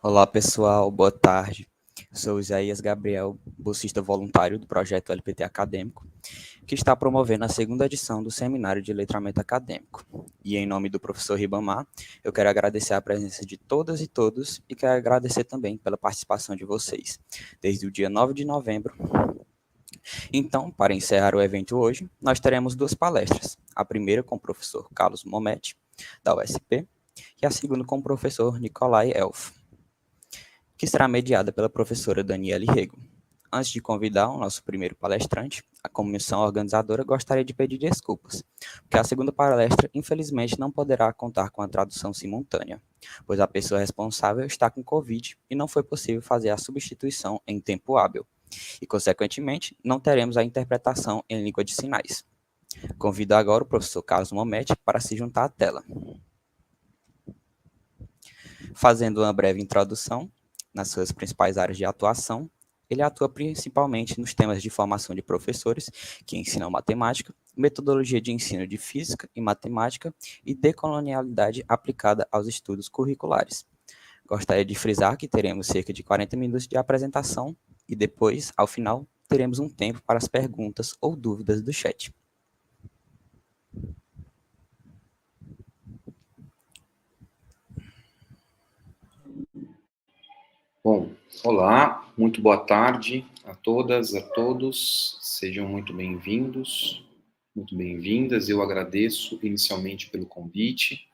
Olá pessoal, boa tarde. Sou Isaías Gabriel, bolsista voluntário do projeto LPT Acadêmico, que está promovendo a segunda edição do Seminário de Letramento Acadêmico. E em nome do professor Ribamar, eu quero agradecer a presença de todas e todos e quero agradecer também pela participação de vocês, desde o dia 9 de novembro. Então, para encerrar o evento hoje, nós teremos duas palestras. A primeira com o professor Carlos Mometti, da USP, e a segunda com o professor Nikolaj, que será mediada pela professora Danielle Rêgo. Antes de convidar o nosso primeiro palestrante, a comissão organizadora gostaria de pedir desculpas, porque a segunda palestra, infelizmente, não poderá contar com a tradução simultânea, pois a pessoa responsável está com Covid e não foi possível fazer a substituição em tempo hábil, e, consequentemente, não teremos a interpretação em língua de sinais. Convido agora o professor Carlos Mometti para se juntar à tela. Fazendo uma breve introdução, nas suas principais áreas de atuação, ele atua principalmente nos temas de formação de professores que ensinam matemática, metodologia de ensino de física e matemática e decolonialidade aplicada aos estudos curriculares. Gostaria de frisar que teremos cerca de 40 minutos de apresentação e depois, ao final, teremos um tempo para as perguntas ou dúvidas do chat. Bom, olá, muito boa tarde a todas, a todos, sejam muito bem-vindos, muito bem-vindas. Eu agradeço inicialmente pelo convite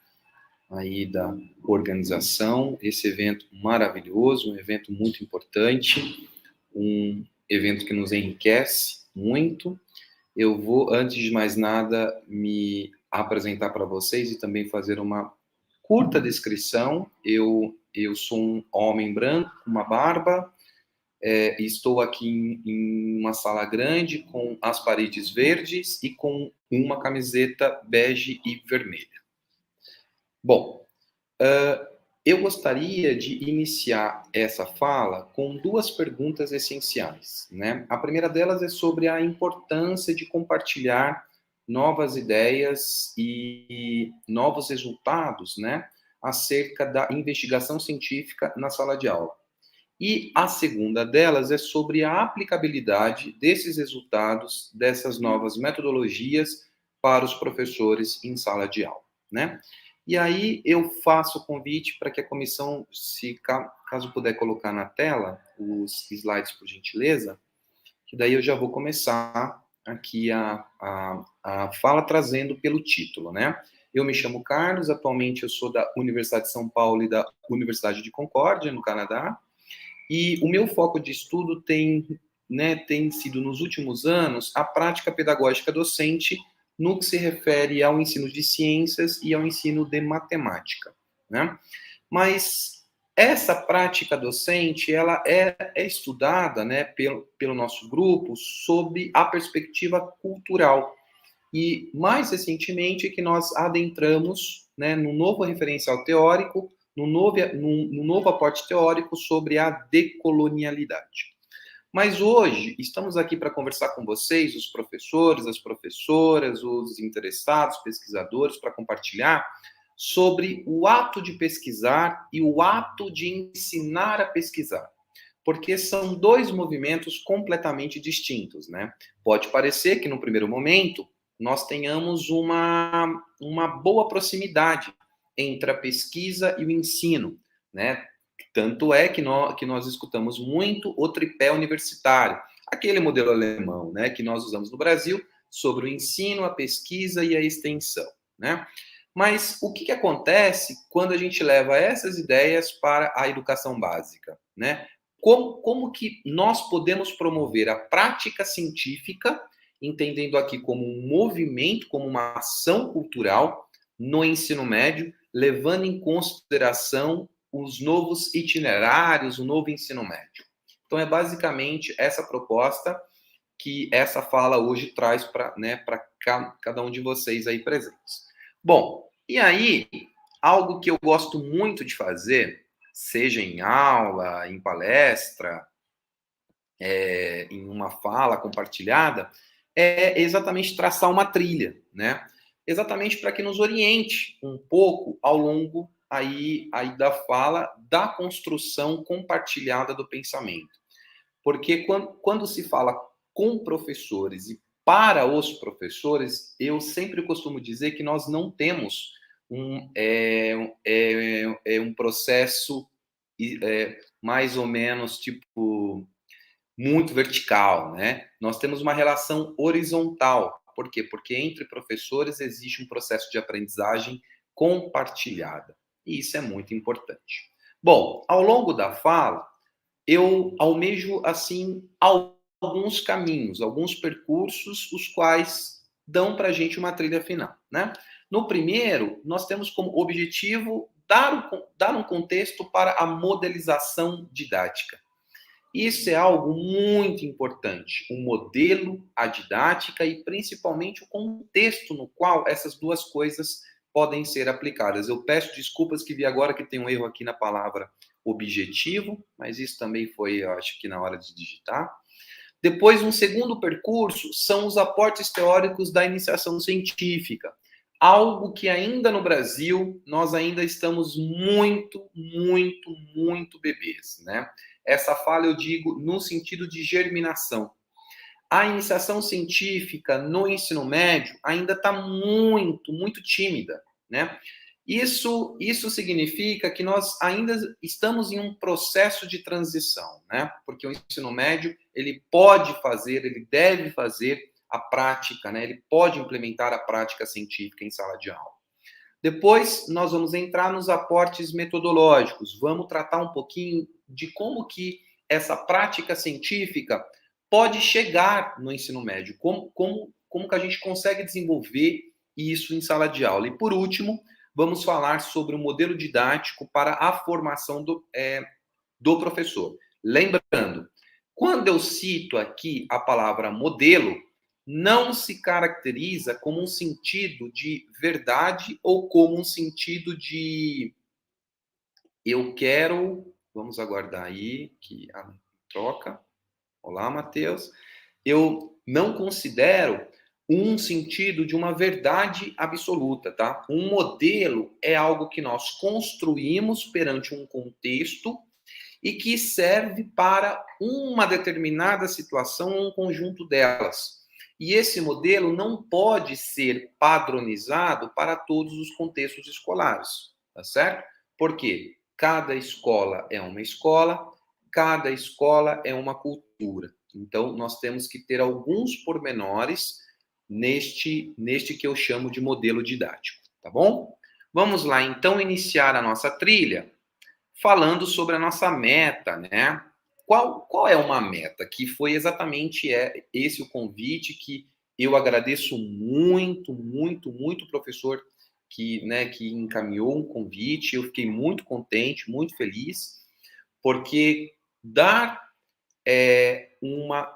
aí da organização, esse evento maravilhoso, um evento muito importante, um evento que nos enriquece muito. Eu vou, antes de mais nada, me apresentar para vocês e também fazer uma curta descrição. Eu sou um homem branco, com uma barba, estou aqui em uma sala grande com as paredes verdes e com uma camiseta bege e vermelha. Bom, eu gostaria de iniciar essa fala com duas perguntas essenciais, né? A primeira delas é sobre a importância de compartilhar novas ideias e novos resultados, né, acerca da investigação científica na sala de aula. E a segunda delas é sobre a aplicabilidade desses resultados, dessas novas metodologias para os professores em sala de aula, né? E aí eu faço o convite para que a comissão, caso puder colocar na tela os slides, por gentileza, que daí eu já vou começar aqui a fala trazendo pelo título, né? Eu me chamo Carlos, atualmente eu sou da Universidade de São Paulo e da Universidade de Concórdia, no Canadá, e o meu foco de estudo tem sido, nos últimos anos, a prática pedagógica docente no que se refere ao ensino de ciências e ao ensino de matemática, né? Mas essa prática docente, ela é estudada, né, pelo nosso grupo sob a perspectiva cultural. E, mais recentemente, que nós adentramos, né, num novo referencial teórico, num novo aporte teórico sobre a decolonialidade. Mas hoje, estamos aqui para conversar com vocês, os professores, as professoras, os interessados, pesquisadores, para compartilhar sobre o ato de pesquisar e o ato de ensinar a pesquisar. Porque são dois movimentos completamente distintos, né? Pode parecer que, no primeiro momento, nós tenhamos uma boa proximidade entre a pesquisa e o ensino, né? Tanto é que nós escutamos muito o tripé universitário, aquele modelo alemão, né, que nós usamos no Brasil, sobre o ensino, a pesquisa e a extensão, né? Mas o que acontece quando a gente leva essas ideias para a educação básica, né? Como que nós podemos promover a prática científica, entendendo aqui como um movimento, como uma ação cultural no ensino médio, levando em consideração os novos itinerários, o novo ensino médio. Então, é basicamente essa proposta que essa fala hoje traz para, né, cada um de vocês aí presentes. Bom, e aí, algo que eu gosto muito de fazer, seja em aula, em palestra, em uma fala compartilhada, é exatamente traçar uma trilha, né? Exatamente para que nos oriente um pouco ao longo aí da fala da construção compartilhada do pensamento. Porque quando se fala com professores e para os professores, eu sempre costumo dizer que nós não temos um processo mais ou menos tipo muito vertical, né? Nós temos uma relação horizontal. Por quê? Porque entre professores existe um processo de aprendizagem compartilhada. E isso é muito importante. Bom, ao longo da fala, eu almejo, assim, alguns caminhos, alguns percursos, os quais dão para a gente uma trilha final, né? No primeiro, nós temos como objetivo dar um contexto para a modelização didática. Isso é algo muito importante, o modelo, a didática e principalmente o contexto no qual essas duas coisas podem ser aplicadas. Eu peço desculpas que vi agora que tem um erro aqui na palavra objetivo, mas isso também foi, eu acho que na hora de digitar. Depois, um segundo percurso são os aportes teóricos da iniciação científica. Algo que ainda no Brasil, nós ainda estamos muito bebês, né? Essa fala eu digo no sentido de germinação. A iniciação científica no ensino médio ainda está muito tímida, né? Isso significa que nós ainda estamos em um processo de transição, né? Porque o ensino médio, ele pode fazer, ele deve fazer a prática, né? Ele pode implementar a prática científica em sala de aula. Depois, nós vamos entrar nos aportes metodológicos. Vamos tratar um pouquinho de como que essa prática científica pode chegar no ensino médio. Como que a gente consegue desenvolver isso em sala de aula. E, por último, vamos falar sobre o modelo didático para a formação do professor. Lembrando, quando eu cito aqui a palavra modelo, não se caracteriza como um sentido de verdade ou como um sentido de eu quero. Vamos aguardar aí que a troca. Olá, Matheus. Eu não considero um sentido de uma verdade absoluta, tá? Um modelo é algo que nós construímos perante um contexto e que serve para uma determinada situação ou um conjunto delas. E esse modelo não pode ser padronizado para todos os contextos escolares, tá certo? Por quê? Cada escola é uma escola, cada escola é uma cultura. Então, nós temos que ter alguns pormenores neste que eu chamo de modelo didático, tá bom? Vamos lá, então, iniciar a nossa trilha falando sobre a nossa meta, né? Qual é uma meta? Que foi exatamente esse o convite que eu agradeço muito professor que encaminhou um convite. Eu fiquei muito contente, muito feliz, porque dar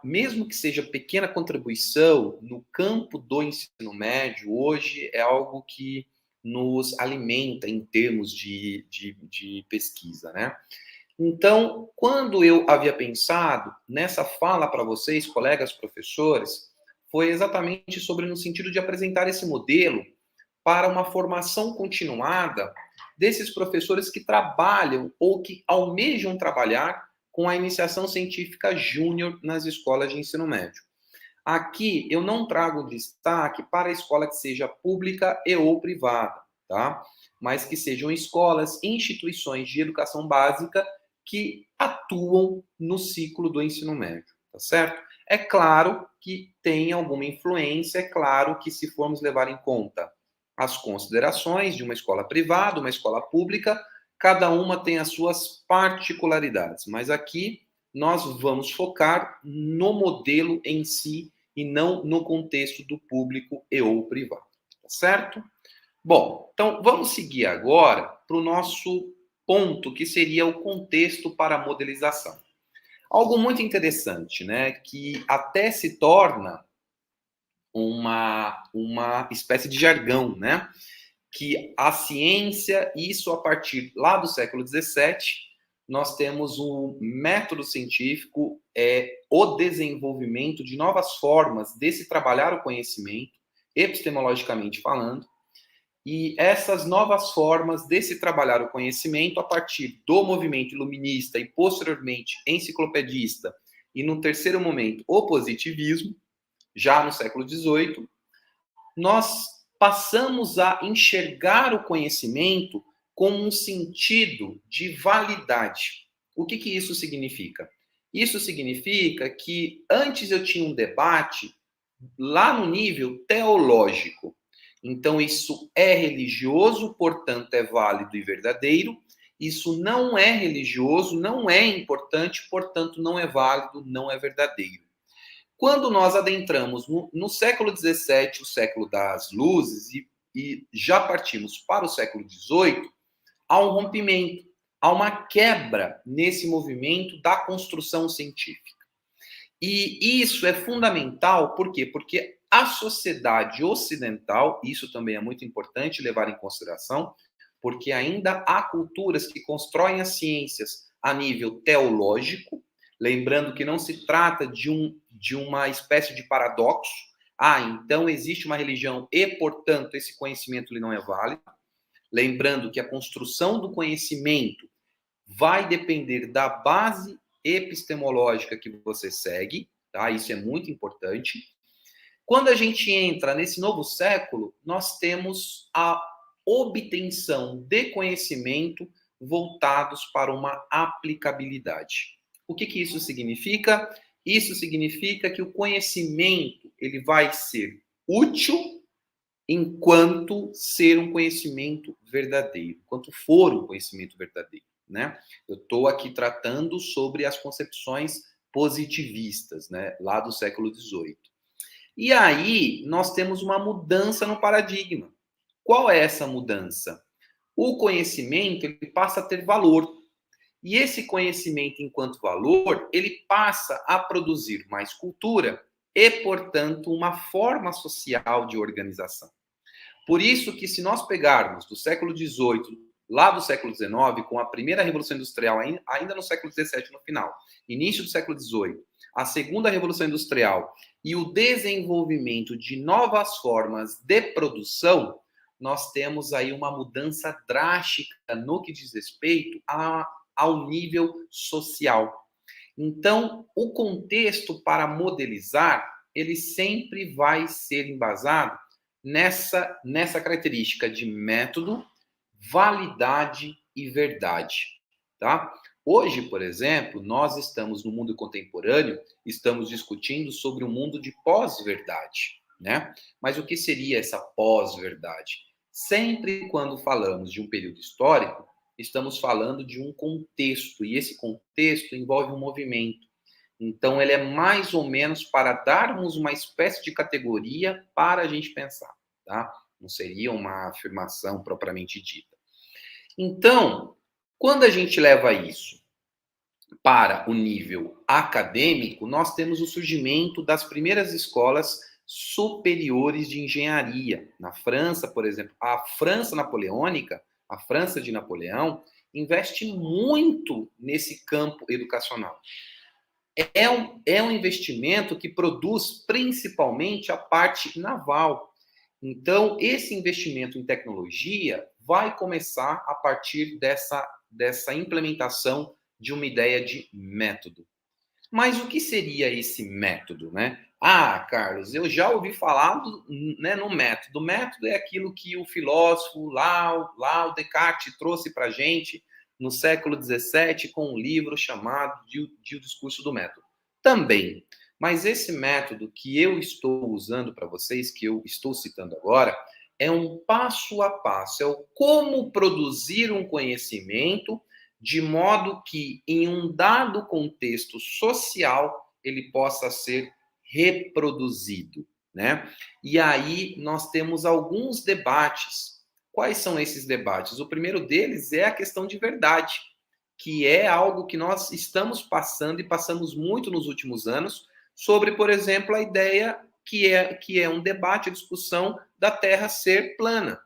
mesmo que seja pequena contribuição no campo do ensino médio, hoje é algo que nos alimenta em termos de pesquisa, né? Então, quando eu havia pensado nessa fala para vocês, colegas professores, foi exatamente sobre no sentido de apresentar esse modelo para uma formação continuada desses professores que trabalham ou que almejam trabalhar com a iniciação científica júnior nas escolas de ensino médio. Aqui eu não trago destaque para a escola que seja pública e ou privada, tá? Mas que sejam escolas, instituições de educação básica que atuam no ciclo do ensino médio, tá certo? É claro que tem alguma influência, é claro que se formos levar em conta as considerações de uma escola privada, uma escola pública, cada uma tem as suas particularidades, mas aqui nós vamos focar no modelo em si e não no contexto do público e ou privado, tá certo? Bom, então vamos seguir agora para o nosso ponto, que seria o contexto para a modelização. Algo muito interessante, né, que até se torna uma espécie de jargão, né, que a ciência, isso a partir lá do século XVII, nós temos um método científico, o desenvolvimento de novas formas de se trabalhar o conhecimento, epistemologicamente falando, E essas novas formas de se trabalhar o conhecimento a partir do movimento iluminista e, posteriormente, enciclopedista, e, num terceiro momento, o positivismo, já no século XVIII, nós passamos a enxergar o conhecimento com um sentido de validade. O que isso significa? Isso significa que antes eu tinha um debate lá no nível teológico. Então, isso é religioso, portanto, é válido e verdadeiro. Isso não é religioso, não é importante, portanto, não é válido, não é verdadeiro. Quando nós adentramos no século XVII, o século das luzes, e já partimos para o século XVIII, há um rompimento, há uma quebra nesse movimento da construção científica. E isso é fundamental, por quê? Porque a sociedade ocidental, isso também é muito importante levar em consideração, porque ainda há culturas que constroem as ciências a nível teológico, lembrando que não se trata de uma espécie de paradoxo. Então existe uma religião e, portanto, esse conhecimento ele não é válido. Lembrando que a construção do conhecimento vai depender da base epistemológica que você segue, tá? Isso é muito importante. Quando a gente entra nesse novo século, nós temos a obtenção de conhecimento voltados para uma aplicabilidade. O que isso significa? Isso significa que o conhecimento ele vai ser útil enquanto ser um conhecimento verdadeiro, enquanto for um conhecimento verdadeiro, né? Eu estou aqui tratando sobre as concepções positivistas, né, lá do século XVIII. E aí nós temos uma mudança no paradigma. Qual é essa mudança? O conhecimento ele passa a ter valor. E esse conhecimento enquanto valor, ele passa a produzir mais cultura e, portanto, uma forma social de organização. Por isso que se nós pegarmos do século XVIII, lá do século XIX, com a primeira Revolução Industrial, ainda no século XVII no final, início do século XVIII, a segunda Revolução Industrial e o desenvolvimento de novas formas de produção, nós temos aí uma mudança drástica no que diz respeito ao nível social. Então, o contexto para modelizar, ele sempre vai ser embasado nessa característica de método, validade e verdade, tá? Hoje, por exemplo, nós estamos no mundo contemporâneo, estamos discutindo sobre um mundo de pós-verdade, né? Mas o que seria essa pós-verdade? Sempre quando falamos de um período histórico, estamos falando de um contexto, e esse contexto envolve um movimento. Então, ele é mais ou menos para darmos uma espécie de categoria para a gente pensar, tá? Não seria uma afirmação propriamente dita. Então, quando a gente leva isso para o nível acadêmico, nós temos o surgimento das primeiras escolas superiores de engenharia. Na França, por exemplo, a França napoleônica, a França de Napoleão, investe muito nesse campo educacional. É um investimento que produz principalmente a parte naval. Então, esse investimento em tecnologia vai começar a partir dessa implementação de uma ideia de método. Mas o que seria esse método, né? Carlos, eu já ouvi falar no método. O método é aquilo que o filósofo lá o Descartes trouxe para a gente no século XVII com um livro chamado de O Discurso do Método. Também. Mas esse método que eu estou usando para vocês, que eu estou citando agora, é um passo a passo. É o como produzir um conhecimento de modo que, em um dado contexto social, ele possa ser reproduzido, né? E aí nós temos alguns debates. Quais são esses debates? O primeiro deles é a questão de verdade, que é algo que nós estamos passando e passamos muito nos últimos anos, sobre, por exemplo, a ideia que é um debate, a discussão da Terra ser plana.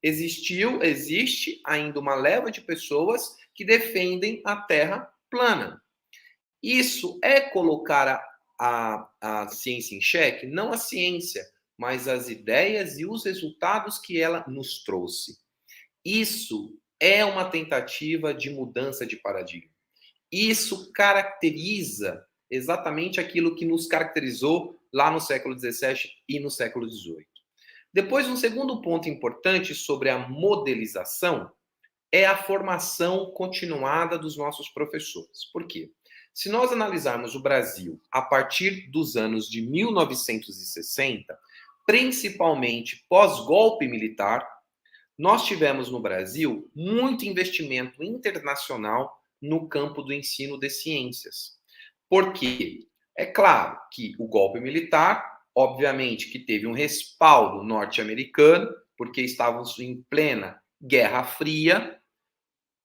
Existe ainda uma leva de pessoas que defendem a Terra plana. Isso é colocar a ciência em xeque? Não a ciência, mas as ideias e os resultados que ela nos trouxe. Isso é uma tentativa de mudança de paradigma. Isso caracteriza exatamente aquilo que nos caracterizou lá no século XVII e no século XVIII. Depois, um segundo ponto importante sobre a modelização é a formação continuada dos nossos professores. Por quê? Se nós analisarmos o Brasil a partir dos anos de 1960, principalmente pós-golpe militar, nós tivemos no Brasil muito investimento internacional no campo do ensino de ciências. Por quê? É claro que o golpe militar, obviamente, que teve um respaldo norte-americano, porque estávamos em plena Guerra Fria,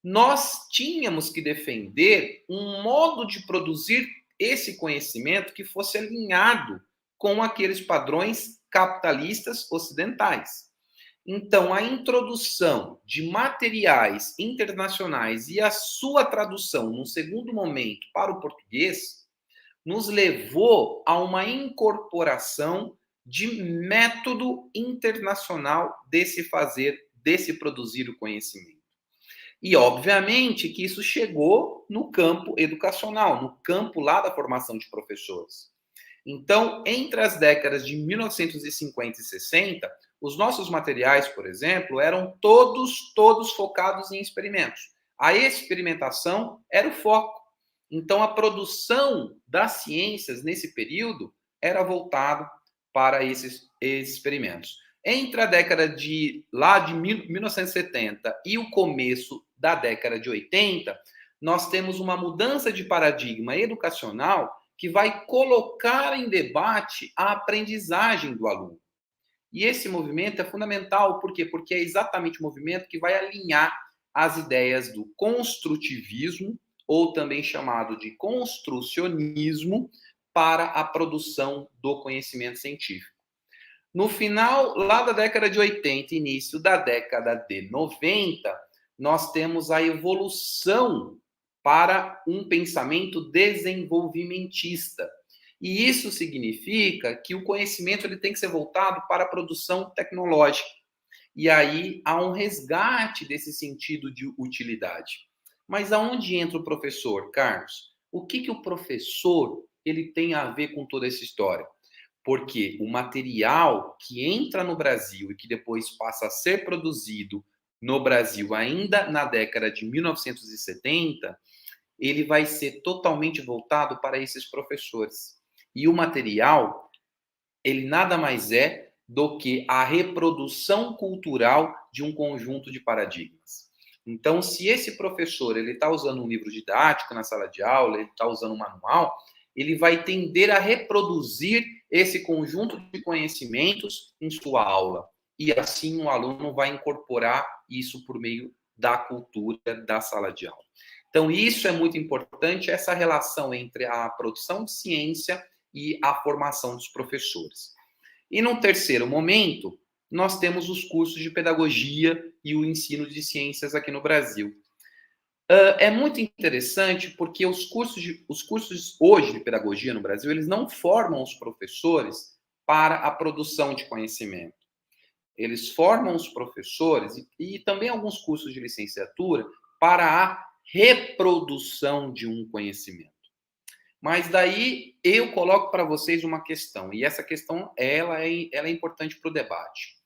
nós tínhamos que defender um modo de produzir esse conhecimento que fosse alinhado com aqueles padrões capitalistas ocidentais. Então, a introdução de materiais internacionais e a sua tradução, num segundo momento, para o português, nos levou a uma incorporação de método internacional desse fazer, desse produzir o conhecimento. E, obviamente, que isso chegou no campo educacional, no campo lá da formação de professores. Então, entre as décadas de 1950 e 60, os nossos materiais, por exemplo, eram todos focados em experimentos. A experimentação era o foco. Então, a produção das ciências nesse período era voltado para esses experimentos. Entre a década de 1970 e o começo da década de 80, nós temos uma mudança de paradigma educacional que vai colocar em debate a aprendizagem do aluno. E esse movimento é fundamental, por quê? Porque é exatamente o movimento que vai alinhar as ideias do construtivismo, ou também chamado de construcionismo, para a produção do conhecimento científico. No final, lá da década de 80, início da década de 90, nós temos a evolução para um pensamento desenvolvimentista. E isso significa que o conhecimento ele tem que ser voltado para a produção tecnológica. E aí há um resgate desse sentido de utilidade. Mas aonde entra o professor, Carlos? O que o professor ele tem a ver com toda essa história? Porque o material que entra no Brasil e que depois passa a ser produzido no Brasil ainda na década de 1970, ele vai ser totalmente voltado para esses professores. E o material, ele nada mais é do que a reprodução cultural de um conjunto de paradigmas. Então, se esse professor ele está usando um livro didático na sala de aula, ele está usando um manual, ele vai tender a reproduzir esse conjunto de conhecimentos em sua aula. E assim o aluno vai incorporar isso por meio da cultura da sala de aula. Então, isso é muito importante, essa relação entre a produção de ciência e a formação dos professores. E num terceiro momento, nós temos os cursos de pedagogia e o ensino de ciências aqui no Brasil. É muito interessante porque os cursos hoje de pedagogia no Brasil, eles não formam os professores para a produção de conhecimento. Eles formam os professores e também alguns cursos de licenciatura para a reprodução de um conhecimento. Mas daí eu coloco para vocês uma questão, e essa questão ela é importante para o debate.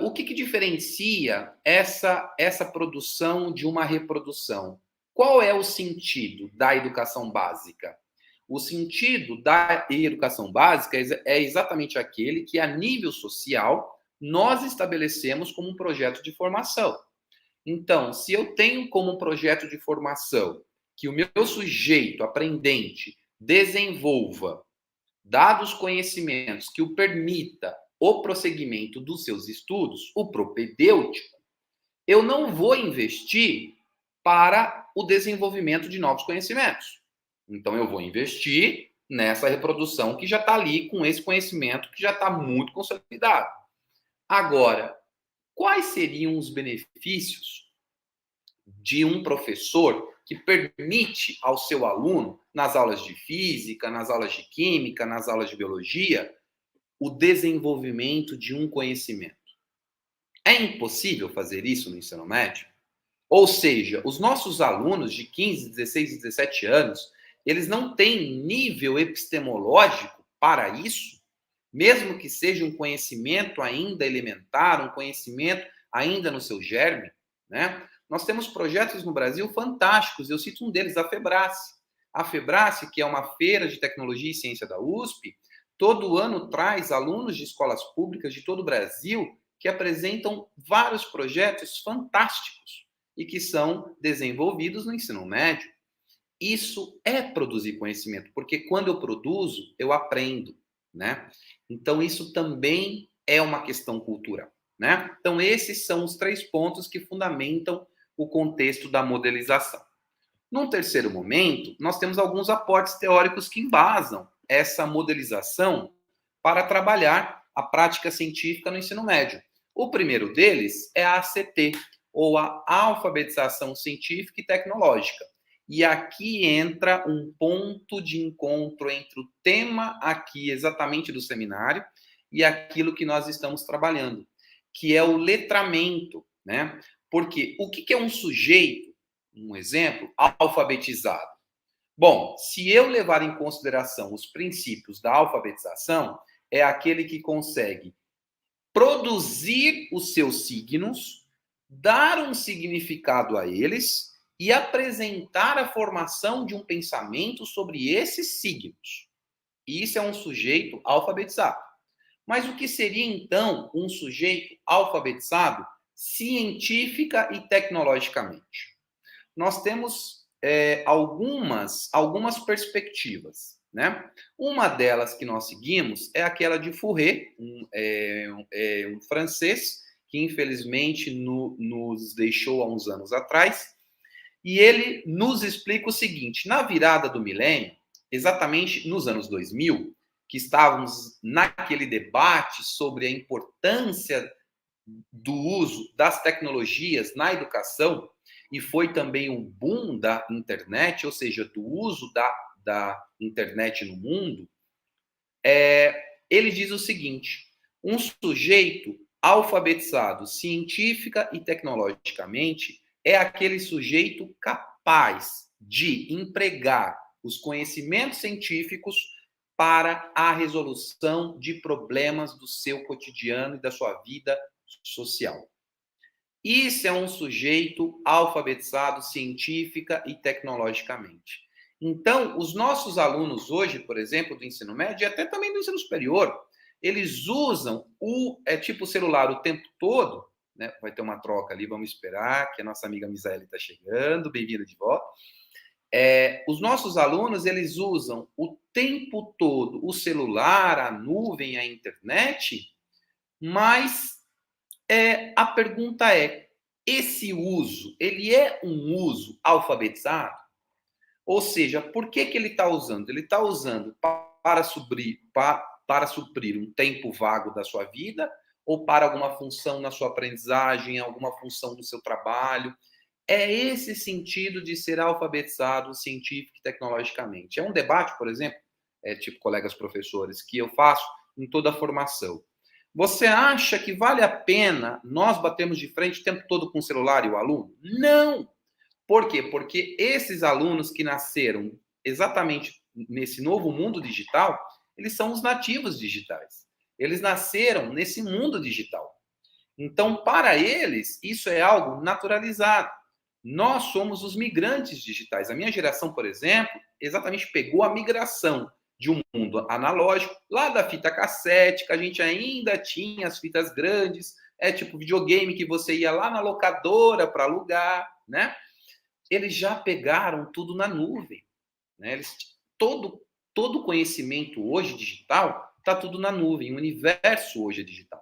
O que diferencia essa produção de uma reprodução? Qual é o sentido da educação básica? O sentido da educação básica é exatamente aquele que, a nível social, nós estabelecemos como um projeto de formação. Então, se eu tenho como um projeto de formação que o meu sujeito aprendente desenvolva dados conhecimentos que o permita o prosseguimento dos seus estudos, o propedêutico, eu não vou investir para o desenvolvimento de novos conhecimentos. Então, eu vou investir nessa reprodução que já está ali com esse conhecimento que já está muito consolidado. Agora, quais seriam os benefícios de um professor que permite ao seu aluno, nas aulas de física, nas aulas de química, nas aulas de biologia, o desenvolvimento de um conhecimento. É impossível fazer isso no ensino médio? Ou seja, os nossos alunos de 15, 16 e 17 anos, eles não têm nível epistemológico para isso, mesmo que seja um conhecimento ainda elementar, um conhecimento ainda no seu germe, né? Nós temos projetos no Brasil fantásticos, eu cito um deles, a FEBRACE. A FEBRACE, que é uma feira de tecnologia e ciência da USP, todo ano traz alunos de escolas públicas de todo o Brasil que apresentam vários projetos fantásticos e que são desenvolvidos no ensino médio. Isso é produzir conhecimento, porque quando eu produzo, eu aprendo, né? Então, isso também é uma questão cultural, né? Então, esses são os 3 pontos que fundamentam o contexto da modelização. Num terceiro momento, nós temos alguns aportes teóricos que embasam essa modelização para trabalhar a prática científica no ensino médio. O primeiro deles é a ACT, ou a alfabetização científica e tecnológica. E aqui entra um ponto de encontro entre o tema aqui exatamente do seminário e aquilo que nós estamos trabalhando, que é o letramento, né? Porque o que é um sujeito, um exemplo, alfabetizado? Bom, se eu levar em consideração os princípios da alfabetização, é aquele que consegue produzir os seus signos, dar um significado a eles e apresentar a formação de um pensamento sobre esses signos. Isso é um sujeito alfabetizado. Mas o que seria, então, um sujeito alfabetizado científica e tecnologicamente? Nós temos algumas perspectivas, né? Uma delas que nós seguimos é aquela de Fourier, um francês que infelizmente nos deixou há uns anos atrás, e ele nos explica o seguinte: na virada do milênio, exatamente nos anos 2000, que estávamos naquele debate sobre a importância do uso das tecnologias na educação, e foi também um boom da internet, ou seja, do uso da internet no mundo, ele diz o seguinte: um sujeito alfabetizado científica e tecnologicamente é aquele sujeito capaz de empregar os conhecimentos científicos para a resolução de problemas do seu cotidiano e da sua vida social. Isso é um sujeito alfabetizado científica e tecnologicamente. Então, os nossos alunos hoje, por exemplo, do ensino médio e até também do ensino superior, eles usam o tipo celular o tempo todo, né? Vai ter uma troca ali, vamos esperar, que a nossa amiga Misaele está chegando, bem-vinda de volta. Os nossos alunos, eles usam o tempo todo o celular, a nuvem, a internet, mas a pergunta é: esse uso, ele é um uso alfabetizado? Ou seja, por que ele está usando? Ele está usando para suprir um tempo vago da sua vida ou para alguma função na sua aprendizagem, alguma função no seu trabalho? É esse sentido de ser alfabetizado científico e tecnologicamente. É um debate, por exemplo, tipo colegas professores, que eu faço em toda a formação. Você acha que vale a pena nós batermos de frente o tempo todo com o celular e o aluno? Não! Por quê? Porque esses alunos que nasceram exatamente nesse novo mundo digital, eles são os nativos digitais. Eles nasceram nesse mundo digital. Então, para eles, isso é algo naturalizado. Nós somos os migrantes digitais. A minha geração, por exemplo, exatamente pegou a migração de um mundo analógico, lá da fita cassete, que a gente ainda tinha as fitas grandes, tipo videogame que você ia lá na locadora para alugar, né? Eles já pegaram tudo na nuvem, né? Todo conhecimento hoje digital está tudo na nuvem, o universo hoje é digital.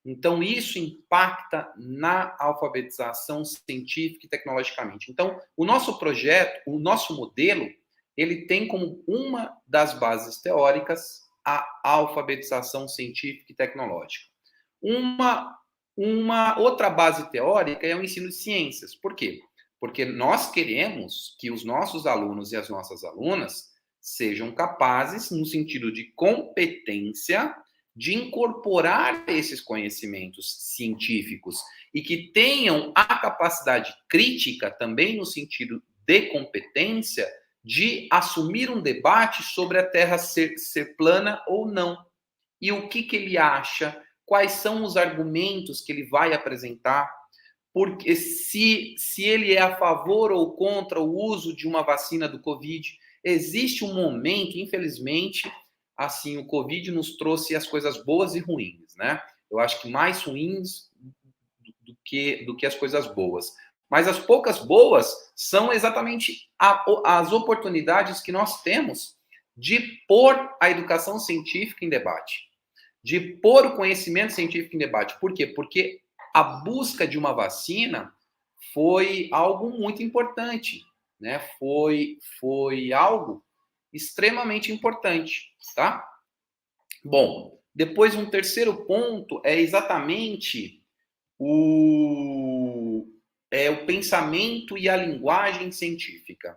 Então, isso impacta na alfabetização científica e tecnologicamente. Então, o nosso projeto, o nosso modelo, ele tem como uma das bases teóricas a alfabetização científica e tecnológica. Uma outra base teórica é o ensino de ciências. Por quê? Porque nós queremos que os nossos alunos e as nossas alunas sejam capazes, no sentido de competência, de incorporar esses conhecimentos científicos e que tenham a capacidade crítica, também no sentido de competência, de assumir um debate sobre a Terra ser plana ou não. E o que ele acha, quais são os argumentos que ele vai apresentar, porque se ele é a favor ou contra o uso de uma vacina do Covid. Existe um momento, infelizmente, assim, o Covid nos trouxe as coisas boas e ruins, né? Eu acho que mais ruins do que as coisas boas. Mas as poucas boas são exatamente as oportunidades que nós temos de pôr a educação científica em debate, de pôr o conhecimento científico em debate. Por quê? Porque a busca de uma vacina foi algo muito importante, né? Foi algo extremamente importante, tá? Bom, depois um terceiro ponto é exatamente o pensamento e a linguagem científica.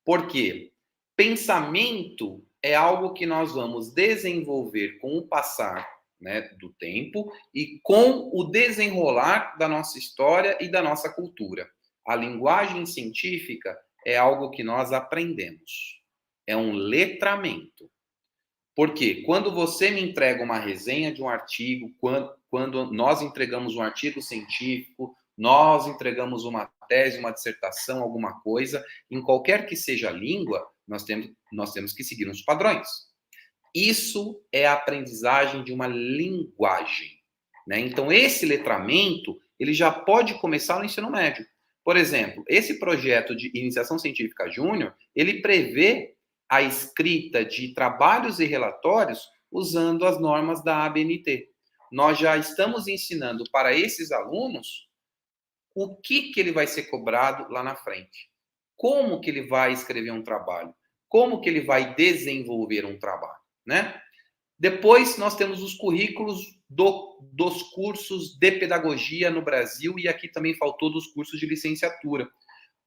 Por quê? Pensamento é algo que nós vamos desenvolver com o passar, né, do tempo e com o desenrolar da nossa história e da nossa cultura. A linguagem científica é algo que nós aprendemos. É um letramento. Porque quando você me entrega uma resenha de um artigo, quando nós entregamos um artigo científico, nós entregamos uma tese, uma dissertação, alguma coisa, em qualquer que seja a língua, nós temos que seguir uns padrões. Isso é a aprendizagem de uma linguagem, né? Então, esse letramento, ele já pode começar no ensino médio. Por exemplo, esse projeto de iniciação científica júnior, ele prevê a escrita de trabalhos e relatórios usando as normas da ABNT. Nós já estamos ensinando para esses alunos o que ele vai ser cobrado lá na frente. Como que ele vai escrever um trabalho? Como que ele vai desenvolver um trabalho, né? Depois nós temos os currículos dos cursos de pedagogia no Brasil, e aqui também faltou dos cursos de licenciatura.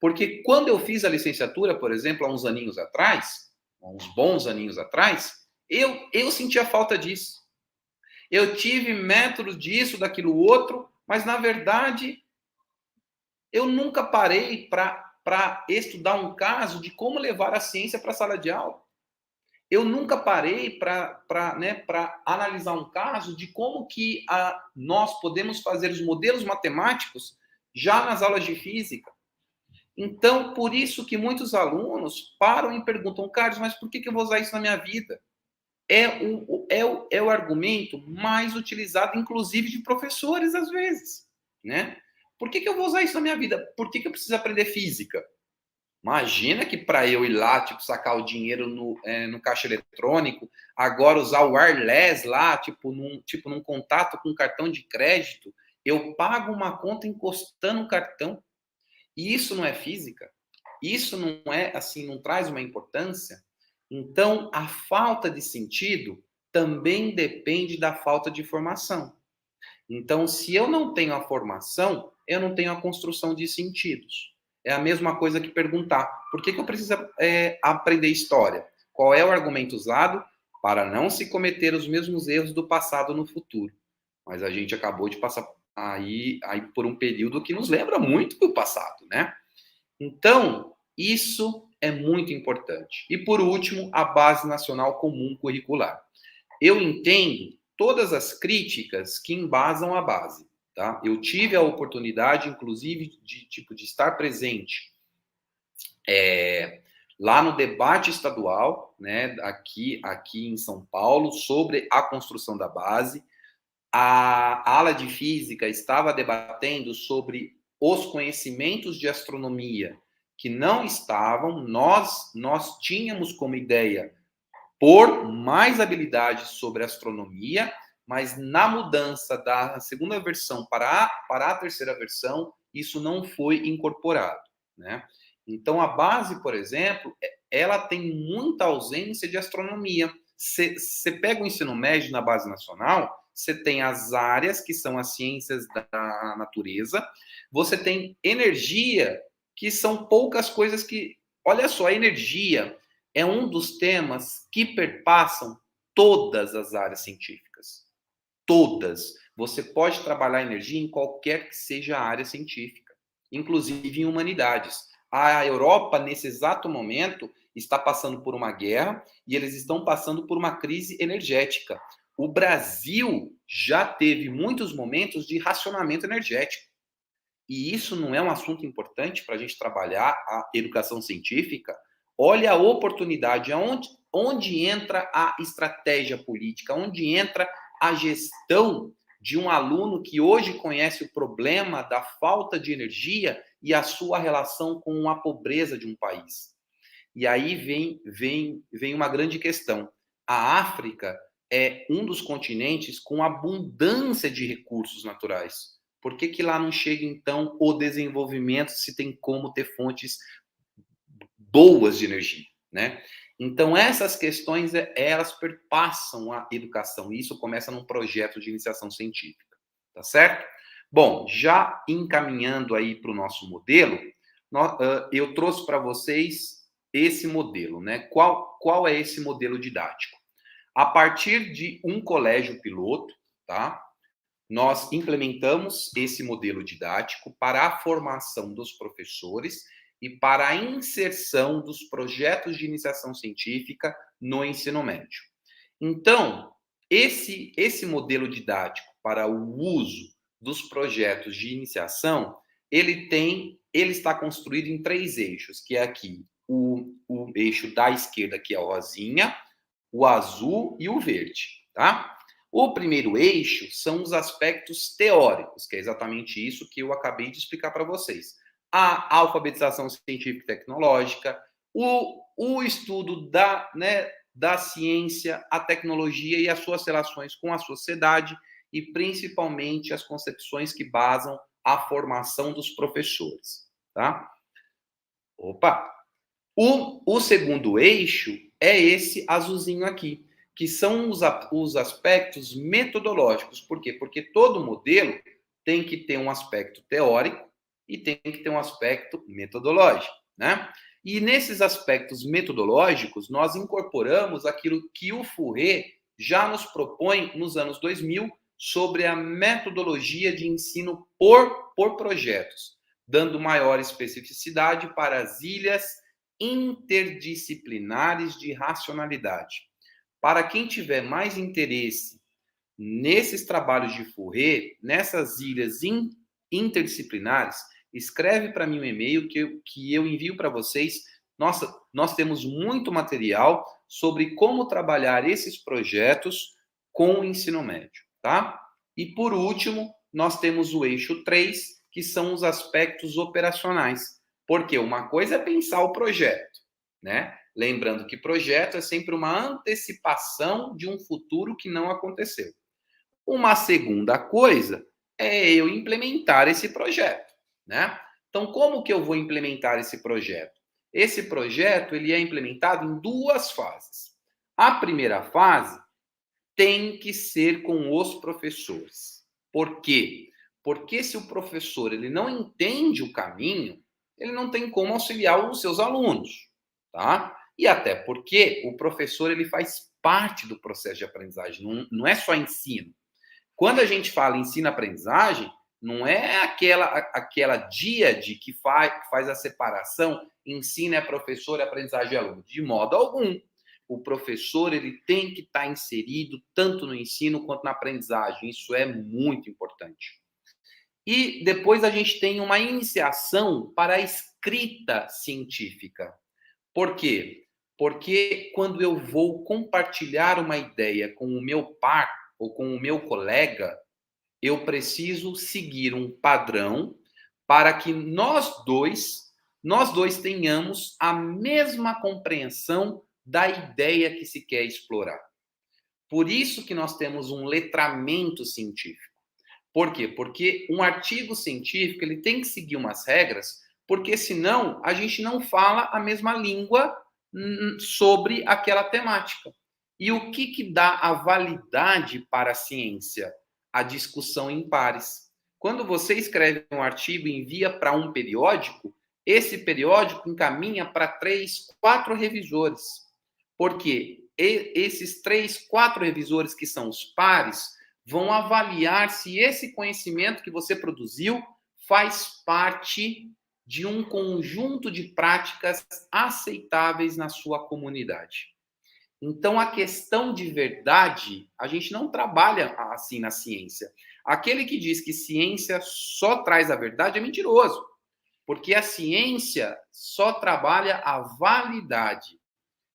Porque quando eu fiz a licenciatura, por exemplo, há uns aninhos atrás, uns bons aninhos atrás, eu sentia falta disso. Eu tive métodos disso, daquilo outro, mas na verdade eu nunca parei para estudar um caso de como levar a ciência para a sala de aula. Eu nunca parei para analisar um caso de como que nós podemos fazer os modelos matemáticos já nas aulas de física. Então, por isso que muitos alunos param e perguntam, Carlos, mas por que eu vou usar isso na minha vida? É o argumento mais utilizado, inclusive, de professores, às vezes, né? Por que eu vou usar isso na minha vida? Por que eu preciso aprender física? Imagina que para eu ir lá, tipo, sacar o dinheiro no caixa eletrônico, agora usar o wireless lá, num contato com cartão de crédito, eu pago uma conta encostando o cartão. E isso não é física? Isso não é, assim, não traz uma importância? Então, a falta de sentido também depende da falta de formação. Então, se eu não tenho a formação, eu não tenho a construção de sentidos. É a mesma coisa que perguntar, por que eu preciso aprender história? Qual é o argumento usado para não se cometer os mesmos erros do passado no futuro? Mas a gente acabou de passar aí por um período que nos lembra muito do passado, né? Então, isso é muito importante. E, por último, a Base Nacional Comum Curricular. Eu entendo todas as críticas que embasam a base, tá? Eu tive a oportunidade, inclusive, de estar presente lá no debate estadual, né, aqui em São Paulo, sobre a construção da base. A ala de física estava debatendo sobre os conhecimentos de astronomia que não estavam. Nós tínhamos como ideia pôr mais habilidades sobre astronomia, mas na mudança da segunda versão para a terceira versão, isso não foi incorporado, né? Então, a base, por exemplo, ela tem muita ausência de astronomia. Você pega o ensino médio na base nacional, você tem as áreas, que são as ciências da natureza, você tem energia, que são poucas coisas que... Olha só, a energia é um dos temas que perpassam todas as áreas científicas. todas. Você pode trabalhar energia em qualquer que seja a área científica, inclusive em humanidades. A Europa, nesse exato momento, está passando por uma guerra e eles estão passando por uma crise energética. O Brasil já teve muitos momentos de racionamento energético. E isso não é um assunto importante para a gente trabalhar a educação científica? Olha a oportunidade, onde entra a estratégia política, onde entra a gestão de um aluno que hoje conhece o problema da falta de energia e a sua relação com a pobreza de um país. E aí vem uma grande questão. A África é um dos continentes com abundância de recursos naturais. Por que lá não chega, então, o desenvolvimento se tem como ter fontes boas de energia, né? Então, essas questões, elas perpassam a educação. E isso começa num projeto de iniciação científica, tá certo? Bom, já encaminhando aí para o nosso modelo, eu trouxe para vocês esse modelo, né? Qual é esse modelo didático? A partir de um colégio piloto, tá? Nós implementamos esse modelo didático para a formação dos professores e para a inserção dos projetos de iniciação científica no ensino médio. Então, esse modelo didático para o uso dos projetos de iniciação, ele está construído em 3 eixos, que é aqui o eixo da esquerda, que é a rosinha, o azul e o verde, tá? O primeiro eixo são os aspectos teóricos, que é exatamente isso que eu acabei de explicar para vocês. A alfabetização científica e tecnológica, o estudo da ciência, a tecnologia e as suas relações com a sociedade e, principalmente, as concepções que basam a formação dos professores, tá? Opa! O segundo eixo é esse azulzinho aqui, que são os aspectos metodológicos. Por quê? Porque todo modelo tem que ter um aspecto teórico e tem que ter um aspecto metodológico, né? E nesses aspectos metodológicos, nós incorporamos aquilo que o Fourier já nos propõe nos anos 2000 sobre a metodologia de ensino por projetos, dando maior especificidade para as ilhas interdisciplinares de racionalidade. Para quem tiver mais interesse nesses trabalhos de Fourier, nessas ilhas interdisciplinares, escreve para mim um e-mail que eu envio para vocês. Nossa, nós temos muito material sobre como trabalhar esses projetos com o ensino médio, tá? E por último, nós temos o eixo 3, que são os aspectos operacionais. Porque uma coisa é pensar o projeto, né? Lembrando que projeto é sempre uma antecipação de um futuro que não aconteceu. Uma segunda coisa é eu implementar esse projeto, né? Então, como que eu vou implementar esse projeto? Esse projeto ele é implementado em 2 fases. A primeira fase tem que ser com os professores. Por quê? Porque se o professor ele não entende o caminho, ele não tem como auxiliar os seus alunos, tá? E até porque o professor ele faz parte do processo de aprendizagem, não é só ensino. Quando a gente fala ensino-aprendizagem, não é aquela díade que faz a separação, ensino é professor e aprendizagem é aluno. De modo algum. O professor ele tem que estar inserido tanto no ensino quanto na aprendizagem. Isso é muito importante. E depois a gente tem uma iniciação para a escrita científica. Por quê? Porque quando eu vou compartilhar uma ideia com o meu par ou com o meu colega, eu preciso seguir um padrão para que nós dois tenhamos a mesma compreensão da ideia que se quer explorar. Por isso que nós temos um letramento científico. Por quê? Porque um artigo científico ele tem que seguir umas regras, porque senão a gente não fala a mesma língua sobre aquela temática. E o que dá a validade para a ciência? A discussão em pares. Quando você escreve um artigo e envia para um periódico, esse periódico encaminha para 3, 4 revisores. Porque esses 3, 4 revisores que são os pares vão avaliar se esse conhecimento que você produziu faz parte de um conjunto de práticas aceitáveis na sua comunidade. Então, a questão de verdade, a gente não trabalha assim na ciência. Aquele que diz que ciência só traz a verdade é mentiroso, porque a ciência só trabalha a validade.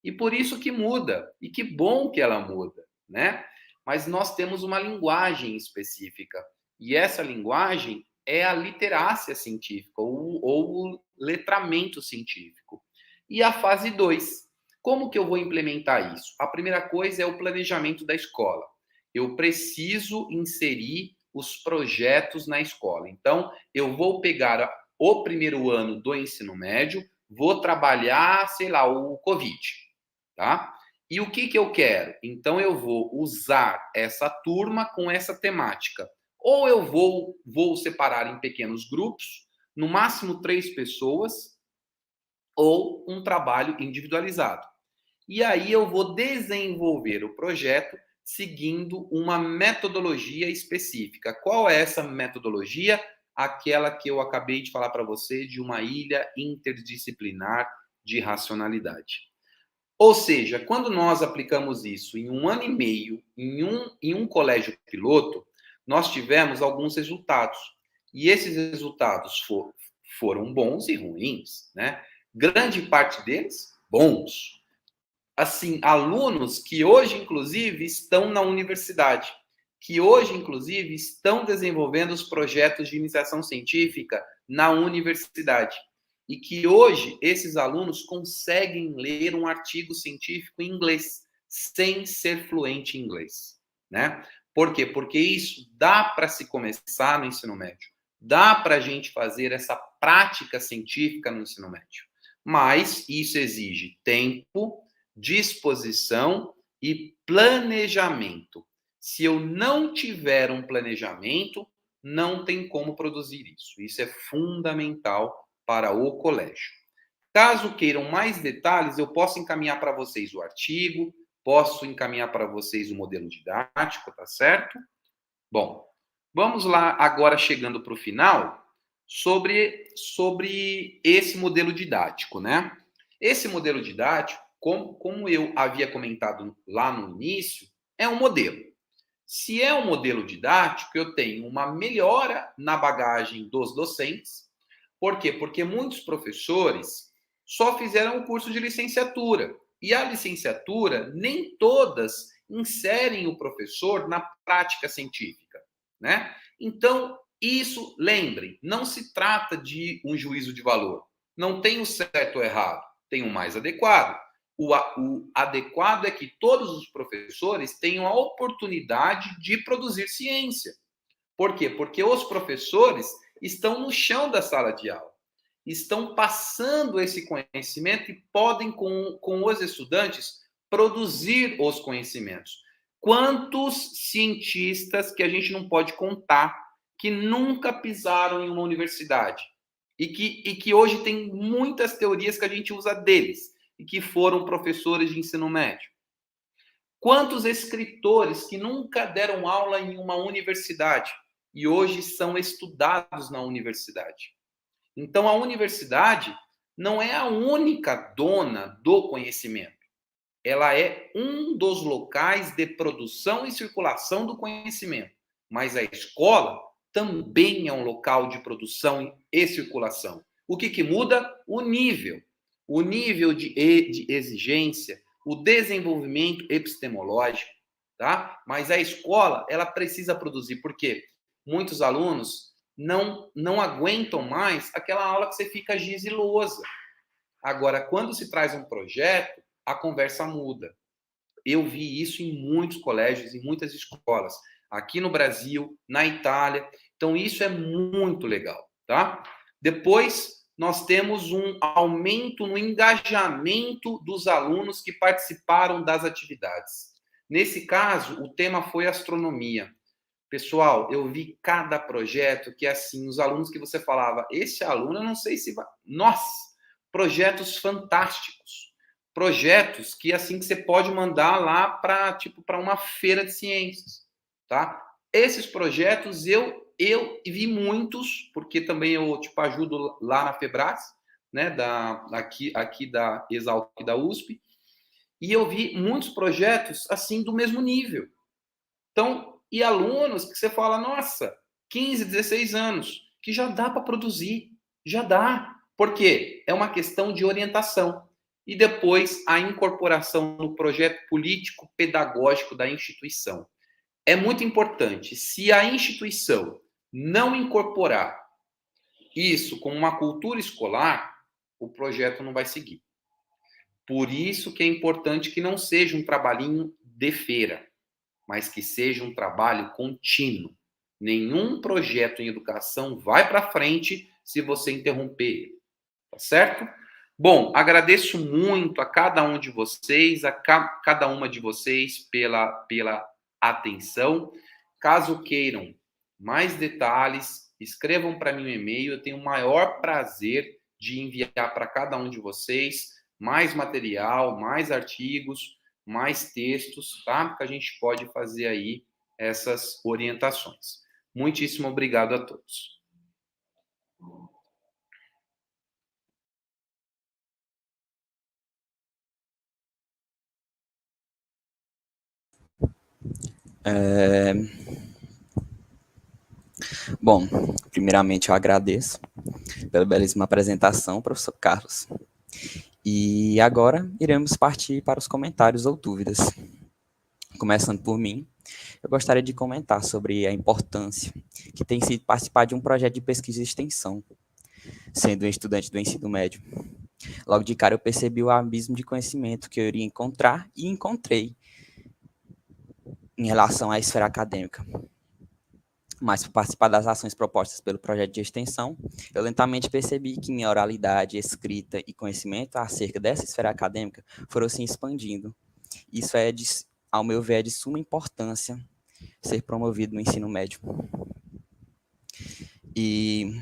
E por isso que muda, e que bom que ela muda, né? Mas nós temos uma linguagem específica, e essa linguagem é a literácia científica, ou o letramento científico. E a fase 2, como que eu vou implementar isso? A primeira coisa é o planejamento da escola. Eu preciso inserir os projetos na escola. Então, eu vou pegar o primeiro ano do ensino médio, vou trabalhar, sei lá, o Covid, tá? E o que eu quero? Então, eu vou usar essa turma com essa temática. Ou eu vou separar em pequenos grupos, no máximo 3 pessoas, ou um trabalho individualizado. E aí eu vou desenvolver o projeto seguindo uma metodologia específica. Qual é essa metodologia? Aquela que eu acabei de falar para você, de uma ilha interdisciplinar de racionalidade. Ou seja, quando nós aplicamos isso em 1 ano e meio, em um colégio piloto, nós tivemos alguns resultados. E esses resultados foram bons e ruins, né? Grande parte deles, bons. Assim, alunos que hoje, inclusive, estão na universidade, que hoje, inclusive, estão desenvolvendo os projetos de iniciação científica na universidade. E que hoje esses alunos conseguem ler um artigo científico em inglês, sem ser fluente em inglês, né? Por quê? Porque isso dá para se começar no ensino médio. Dá para a gente fazer essa prática científica no ensino médio. Mas isso exige tempo, disposição e planejamento. Se eu não tiver um planejamento, não tem como produzir isso. Isso é fundamental para o colégio. Caso queiram mais detalhes, eu posso encaminhar para vocês o artigo, posso encaminhar para vocês o modelo didático, tá certo? Bom, vamos lá agora chegando para o final sobre esse modelo didático, né? Esse modelo didático, como eu havia comentado lá no início, é um modelo. Se é um modelo didático, eu tenho uma melhora na bagagem dos docentes. Por quê? Porque muitos professores só fizeram o curso de licenciatura. E a licenciatura, nem todas inserem o professor na prática científica, né? Então, isso, lembrem, não se trata de um juízo de valor. Não tem o certo ou errado, tem o mais adequado. O adequado é que todos os professores tenham a oportunidade de produzir ciência. Por quê? Porque os professores estão no chão da sala de aula, estão passando esse conhecimento e podem, com os estudantes, produzir os conhecimentos. Quantos cientistas que a gente não pode contar que nunca pisaram em uma universidade e que hoje tem muitas teorias que a gente usa deles e que foram professores de ensino médio? Quantos escritores que nunca deram aula em uma universidade e hoje são estudados na universidade? Então, a universidade não é a única dona do conhecimento. Ela é um dos locais de produção e circulação do conhecimento. Mas a escola também é um local de produção e circulação. O que muda? O nível. O nível de exigência, o desenvolvimento epistemológico, tá? Mas a escola, ela precisa produzir. Por quê? Muitos alunos não aguentam mais aquela aula que você fica giz e lousa. Agora, quando se traz um projeto, a conversa muda. Eu vi isso em muitos colégios, em muitas escolas, aqui no Brasil, na Itália. Então, isso é muito legal, tá? Depois, nós temos um aumento no engajamento dos alunos que participaram das atividades. Nesse caso, o tema foi astronomia. Pessoal, eu vi cada projeto que, assim, os alunos que você falava, esse aluno, eu não sei se vai... Nossa, projetos fantásticos. Projetos que, assim, que você pode mandar lá para uma feira de ciências, tá? Esses projetos eu vi muitos, porque também eu ajudo lá na Febras, né, aqui da Exalc da USP, e eu vi muitos projetos assim do mesmo nível. Então, e alunos que você fala, nossa, 15, 16 anos, que já dá para produzir, já dá. Por quê? É uma questão de orientação. E depois a incorporação no projeto político pedagógico da instituição. É muito importante, se a instituição não incorporar isso como uma cultura escolar, o projeto não vai seguir. Por isso que é importante que não seja um trabalhinho de feira, mas que seja um trabalho contínuo. Nenhum projeto em educação vai para frente se você interromper ele, tá certo? Bom, agradeço muito a cada um de vocês, a cada uma de vocês pela atenção. Caso queiram mais detalhes, escrevam para mim um e-mail, eu tenho o maior prazer de enviar para cada um de vocês mais material, mais artigos, mais textos, tá? Que a gente pode fazer aí essas orientações. Muitíssimo obrigado a todos. Bom, primeiramente eu agradeço pela belíssima apresentação, professor Carlos. E agora iremos partir para os comentários ou dúvidas. Começando por mim, eu gostaria de comentar sobre a importância que tem sido participar de um projeto de pesquisa e extensão, sendo um estudante do ensino médio. Logo de cara eu percebi o abismo de conhecimento que eu iria encontrar e encontrei em relação à esfera acadêmica. Mas por participar das ações propostas pelo projeto de extensão, eu lentamente percebi que minha oralidade, escrita e conhecimento acerca dessa esfera acadêmica foram se expandindo. Isso ao meu ver, é de suma importância ser promovido no ensino médio. E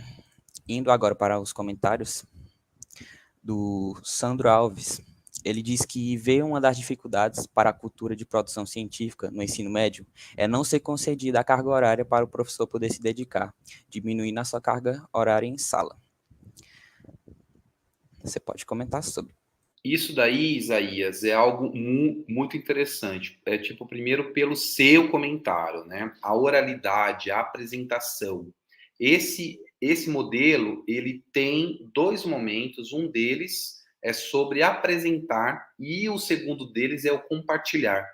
indo agora para os comentários do Sandro Alves, ele diz que vê uma das dificuldades para a cultura de produção científica no ensino médio é não ser concedida a carga horária para o professor poder se dedicar, diminuindo a sua carga horária em sala. Você pode comentar sobre. Isso daí, Isaías, é algo muito interessante. É tipo, primeiro, pelo seu comentário, né? A oralidade, a apresentação. Esse modelo, ele tem dois momentos. Um deles é sobre apresentar e o segundo deles é o compartilhar.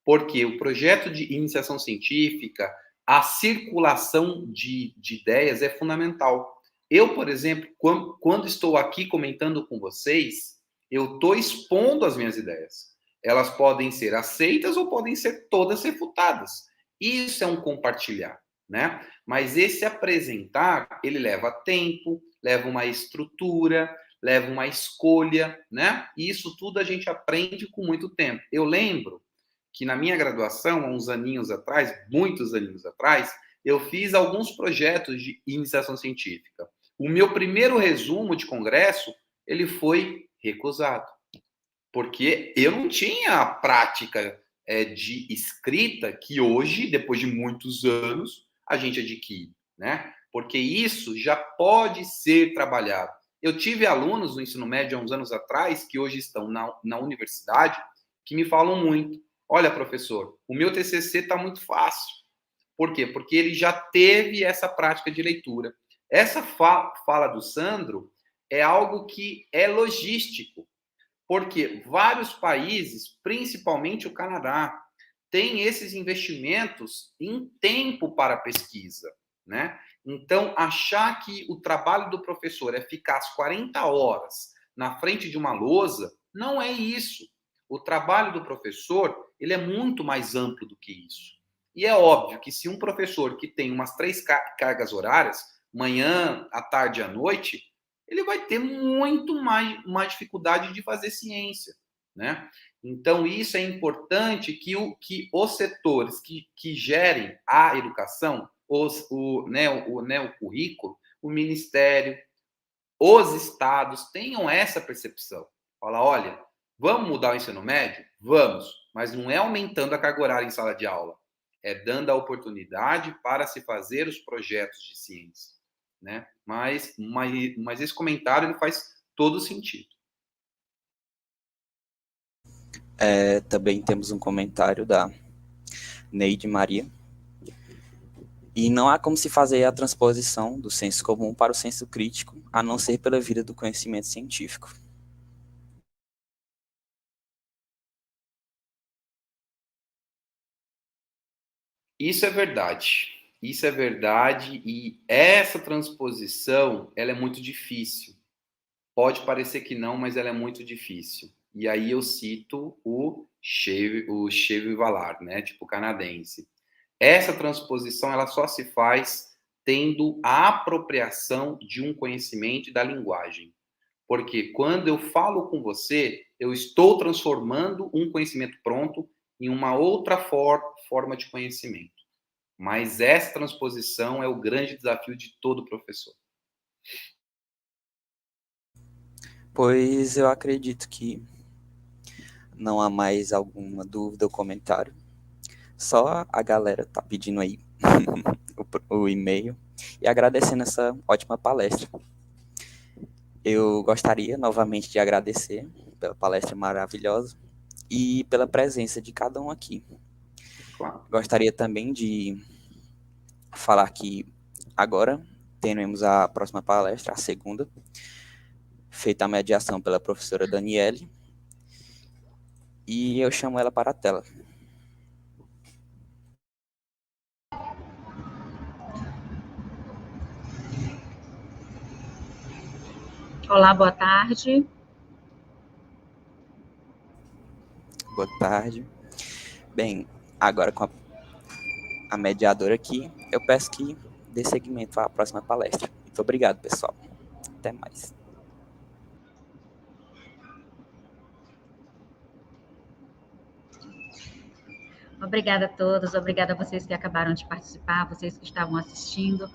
Porque o projeto de iniciação científica, a circulação de ideias é fundamental. Eu, por exemplo, quando estou aqui comentando com vocês, eu estou expondo as minhas ideias. Elas podem ser aceitas ou podem ser todas refutadas. Isso é um compartilhar, né? Mas esse apresentar, ele leva tempo, leva uma estrutura, leva uma escolha, né? E isso tudo a gente aprende com muito tempo. Eu lembro que na minha graduação, há uns aninhos atrás, muitos aninhos atrás, eu fiz alguns projetos de iniciação científica. O meu primeiro resumo de congresso, ele foi recusado, porque eu não tinha a prática de escrita que hoje, depois de muitos anos, a gente adquire, né? Porque isso já pode ser trabalhado. Eu tive alunos no ensino médio há uns anos atrás, que hoje estão na universidade, que me falam muito. Olha, professor, o meu TCC está muito fácil. Por quê? Porque ele já teve essa prática de leitura. Essa fala do Sandro é algo que é logístico, porque vários países, principalmente o Canadá, têm esses investimentos em tempo para pesquisa, né? Então, achar que o trabalho do professor é ficar as 40 horas na frente de uma lousa, não é isso. O trabalho do professor, ele é muito mais amplo do que isso. E é óbvio que se um professor que tem umas 3 cargas horárias, manhã, à tarde e à noite, ele vai ter muito mais dificuldade de fazer ciência, né? Então, isso é importante que os setores que gerem a educação, o currículo, o ministério, os estados tenham essa percepção. Falar, olha, vamos mudar o ensino médio? Vamos, mas não é aumentando a carga horária em sala de aula. é dando a oportunidade para se fazer os projetos de ciência, né? Mas esse comentário ele faz todo sentido. Também temos um comentário da Neide Maria. E não há como se fazer a transposição do senso comum para o senso crítico, a não ser pela vida do conhecimento científico. Isso é verdade. Isso é verdade, e essa transposição, ela é muito difícil. Pode parecer que não, mas ela é muito difícil. E aí eu cito o Valar, né, tipo canadense. Essa transposição, ela só se faz tendo a apropriação de um conhecimento e da linguagem. Porque quando eu falo com você, eu estou transformando um conhecimento pronto em uma outra forma de conhecimento. Mas essa transposição é o grande desafio de todo professor. Pois eu acredito que não há mais alguma dúvida ou comentário. Só a galera tá pedindo aí o e-mail e agradecendo essa ótima palestra. Eu gostaria novamente de agradecer pela palestra maravilhosa e pela presença de cada um aqui. Claro. Gostaria também de falar que agora teremos a próxima palestra, a segunda, feita a mediação pela professora Danielle, e eu chamo ela para a tela. Olá, boa tarde. Boa tarde. Bem, agora com a mediadora aqui, eu peço que dê seguimento à próxima palestra. Muito obrigado, pessoal. Até mais. Obrigada a todos, obrigada a vocês que acabaram de participar, vocês que estavam assistindo.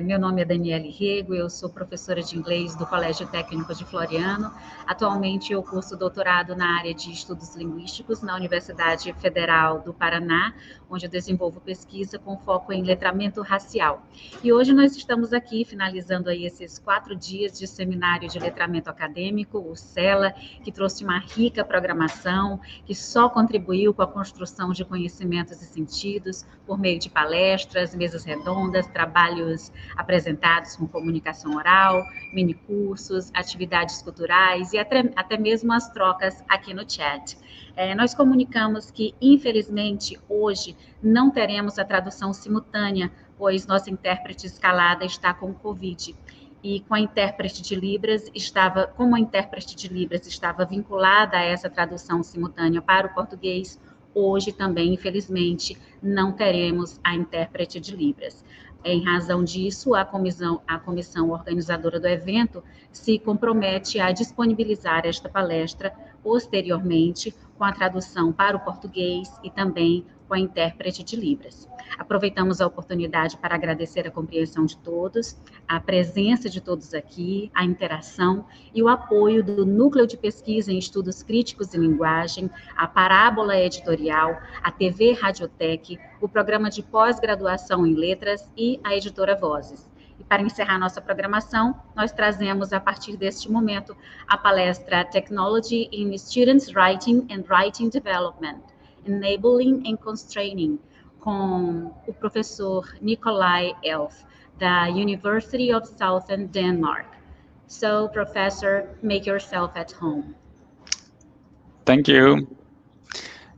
Meu nome é Danielle Rêgo, eu sou professora de inglês do Colégio Técnico de Floriano. Atualmente eu curso doutorado na área de estudos linguísticos na Universidade Federal do Paraná, onde eu desenvolvo pesquisa com foco em letramento racial. E hoje nós estamos aqui finalizando aí esses 4 dias de Seminário de Letramento Acadêmico, o SELA, que trouxe uma rica programação, que só contribuiu com a construção de conhecimentos e sentidos por meio de palestras, mesas redondas, trabalhos apresentados com comunicação oral, minicursos, atividades culturais e até mesmo as trocas aqui no chat. Nós comunicamos que, infelizmente, hoje não teremos a tradução simultânea, pois nossa intérprete escalada está com Covid. E como a intérprete de Libras estava vinculada a essa tradução simultânea para o português, hoje também, infelizmente, não teremos a intérprete de Libras. Em razão disso, a comissão organizadora do evento se compromete a disponibilizar esta palestra posteriormente com a tradução para o português e também com a intérprete de Libras. Aproveitamos a oportunidade para agradecer a compreensão de todos, a presença de todos aqui, a interação e o apoio do Núcleo de Pesquisa em Estudos Críticos e Linguagem, a Parábola Editorial, a TV Radiotec, o Programa de Pós-Graduação em Letras e a Editora Vozes. E para encerrar nossa programação, nós trazemos a partir deste momento a palestra Technology in Students' Writing and Writing Development, Enabling and Constraining, com o professor Nikolaj da University of Southern Denmark. So, Professor, make yourself at home. Thank you.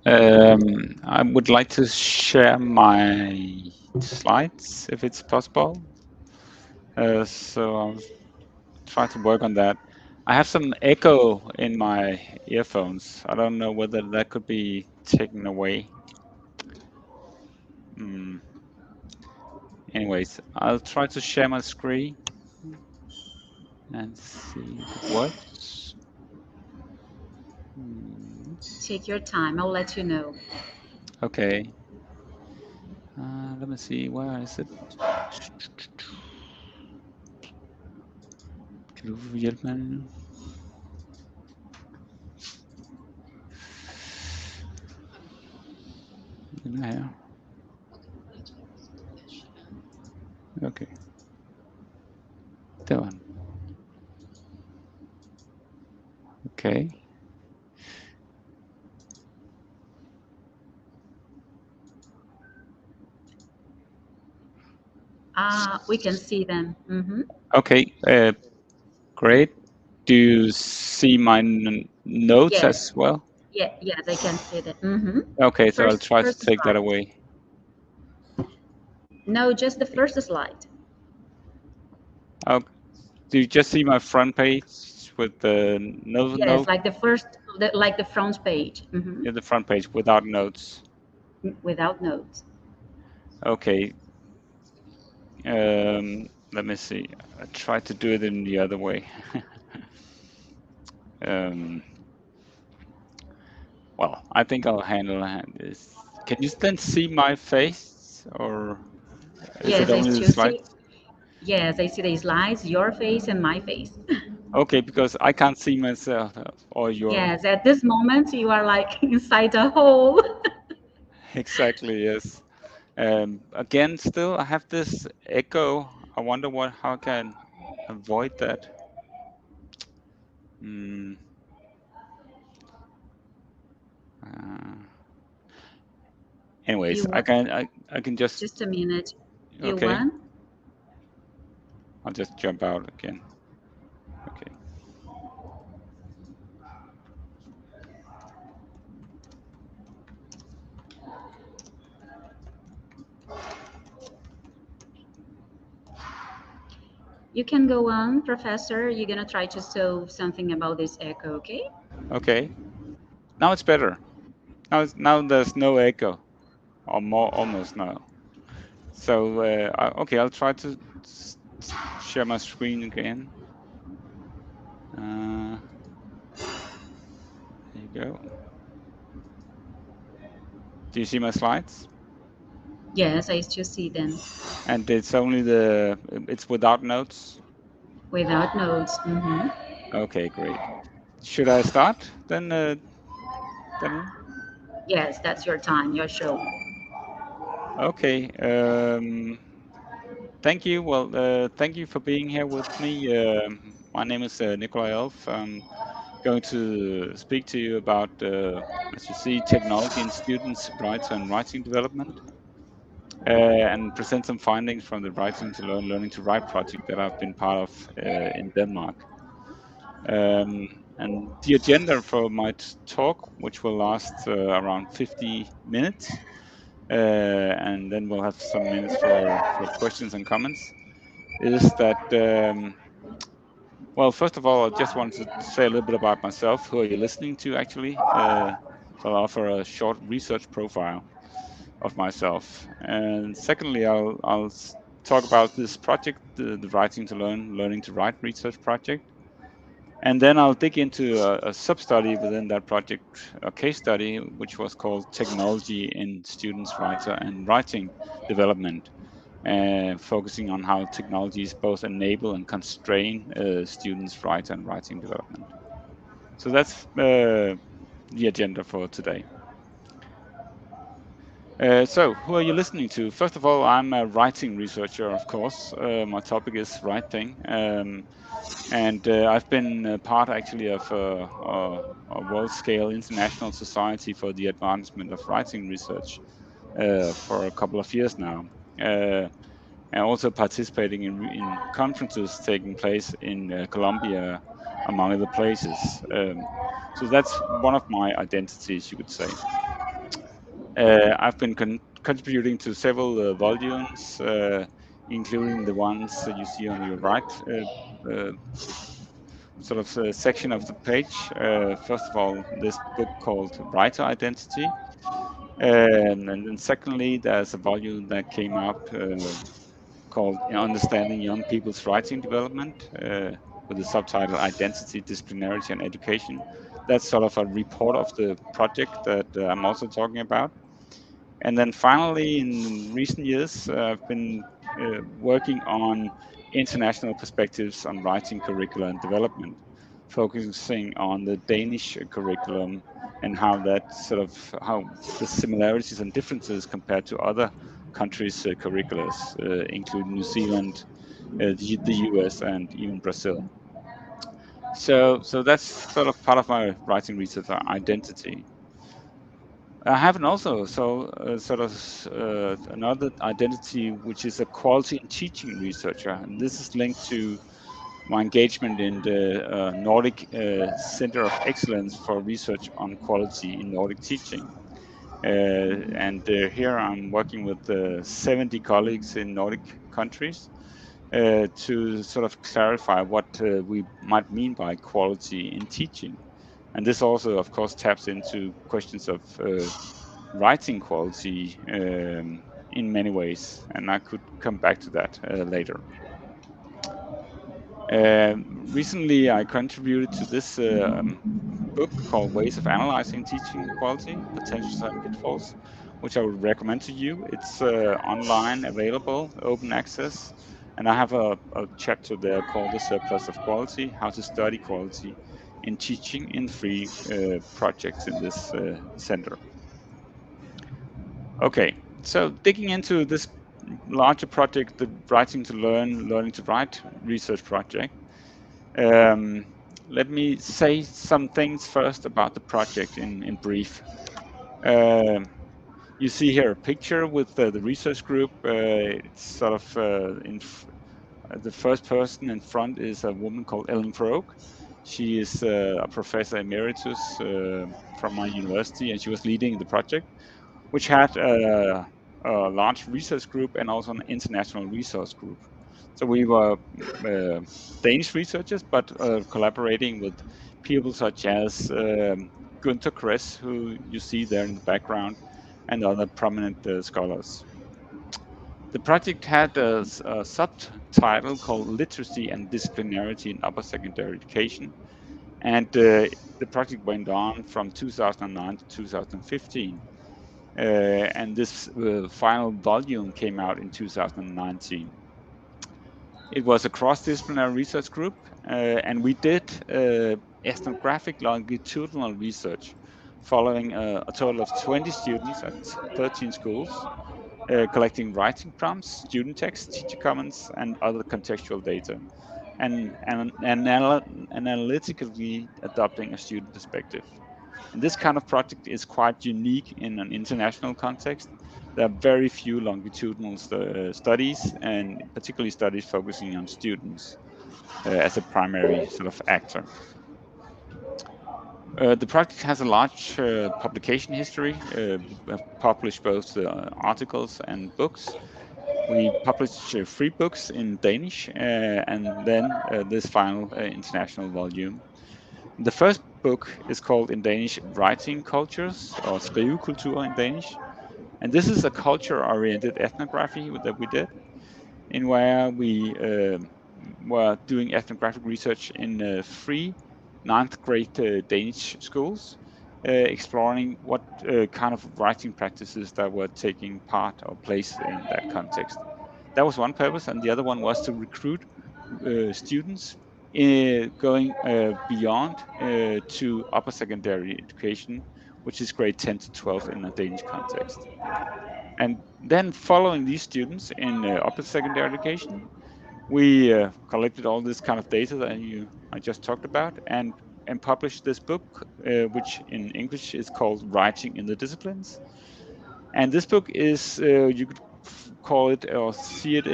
I would like to share my slides, if it's possible. So I'll try to work on that. I have some echo in my earphones. I don't know whether that could be taken away. Anyways, I'll try to share my screen and see if it works. Take your time, I'll let you know. Okay. Let me see, where is it? Kan du hjælpe mig? Den er her. Okay. Done. Okay. We can see them. Okay, great. Do you see my notes Yes. as well? Yeah, they can see that. Okay, so I'll First- try to first take that slide. away. No, just the first slide. Oh, do you just see my front page with the Yes, note? like the first, like the front page. Yeah, the front page without notes. Without notes. Okay. Let me see. I try to do it in the other way. Well, I think I'll handle this. Can you then see my face, or is Yes, it I only the still slides? see. Yes, I see the slides, your face and my face. Okay, because I can't see myself or your. Yes, at this moment you are like inside a hole. Exactly, yes. Again, still I have this echo. I wonder how I can avoid that. Anyways, I can just a minute. You okay. want? I'll just jump out again. Okay. You can go on, Professor. You're gonna try to solve something about this echo, okay? Okay. Now it's better. Now there's no echo, or more, almost no. So okay, I'll try to share my screen again. There you go. Do you see my slides? Yes, I still see them. And it's only it's without notes? Without notes. Okay, great. Should I start then, Danielle? Yes, that's your time, your show. Okay. Thank you. Well, thank you for being here with me. My name is Nikolaj. I'm going to speak to you about, as you see, technology in students' writing and writing development, and present some findings from the Writing to Learn, Learning to Write project that I've been part of in Denmark. And the agenda for my talk, which will last around 50 minutes, and then we'll have some minutes for questions and comments, is that, well, first of all, I just wanted to say a little bit about myself. Who are you listening to, actually? So I'll offer a short research profile of myself. And secondly, I'll talk about this project, the Writing to Learn, Learning to Write research project. And then I'll dig into a sub-study within that project, a case study, which was called Technology in Students' Writer and Writing Development, focusing on how technologies both enable and constrain students' writer and writing development. So that's the agenda for today. So who are you listening to? First of all, I'm a writing researcher, of course. My topic is writing. And I've been part actually of a world-scale international society for the advancement of writing research for a couple of years now, and also participating in conferences taking place in Colombia, among other places. So that's one of my identities, you could say. I've been contributing to several volumes, including the ones that you see on your right sort of section of the page. First of all, this book called Writer Identity. And then secondly, there's a volume that came up called Understanding Young People's Writing Development, with the subtitle Identity, Disciplinarity and Education. That's sort of a report of the project that I'm also talking about. And then finally, in recent years, I've been working on international perspectives on writing curricula and development, focusing on the Danish curriculum and how that how the similarities and differences compared to other countries' curriculums, including New Zealand, the US, and even Brazil. So that's sort of part of my writing research identity. I have also another identity, which is a quality in teaching researcher, and this is linked to my engagement in the Nordic Center of Excellence for Research on Quality in Nordic Teaching. Here I'm working with 70 colleagues in Nordic countries to sort of clarify what we might mean by quality in teaching. And this also, of course, taps into questions of writing quality in many ways, and I could come back to that later. Recently, I contributed to this book called Ways of Analyzing Teaching Quality, Potentials and Pitfalls, which I would recommend to you. It's online, available, open access, and I have a chapter there called The Surplus of Quality, How to Study Quality in Teaching in 3 projects in this center. Okay, so digging into this larger project, the Writing to Learn, Learning to Write research project, let me say some things first about the project in brief. You see here a picture with the research group. It's sort of the first person in front is a woman called Ellen Frog. She is a professor emeritus from my university, and she was leading the project, which had a large research group and also an international resource group. So we were Danish researchers, but collaborating with people such as Gunther Kress, who you see there in the background, and other prominent scholars. The project had a subtitle called Literacy and Disciplinarity in Upper Secondary Education, and the project went on from 2009 to 2015. And this final volume came out in 2019. It was a cross-disciplinary research group, and we did ethnographic longitudinal research following a total of 20 students at 13 schools, collecting writing prompts, student text, teacher comments, and other contextual data, and analytically adopting a student perspective. And this kind of project is quite unique in an international context. There are very few longitudinal studies, and particularly studies focusing on students as a primary sort of actor. The project has a large publication history. We have published both articles and books. We published 3 books in Danish, and then this final international volume. The first book is called in Danish Writing Cultures, or Skrivekultur in Danish. And this is a culture-oriented ethnography that we did, in where we were doing ethnographic research in 3 9th grade Danish schools, exploring what kind of writing practices that were taking part or place in that context. That was one purpose, and the other one was to recruit students going beyond to upper secondary education, which is grade 10 to 12 in a Danish context. And then following these students in upper secondary education, we collected all this kind of data that I just talked about, and published this book, which in English is called Writing in the Disciplines. And this book is, you could call it or see it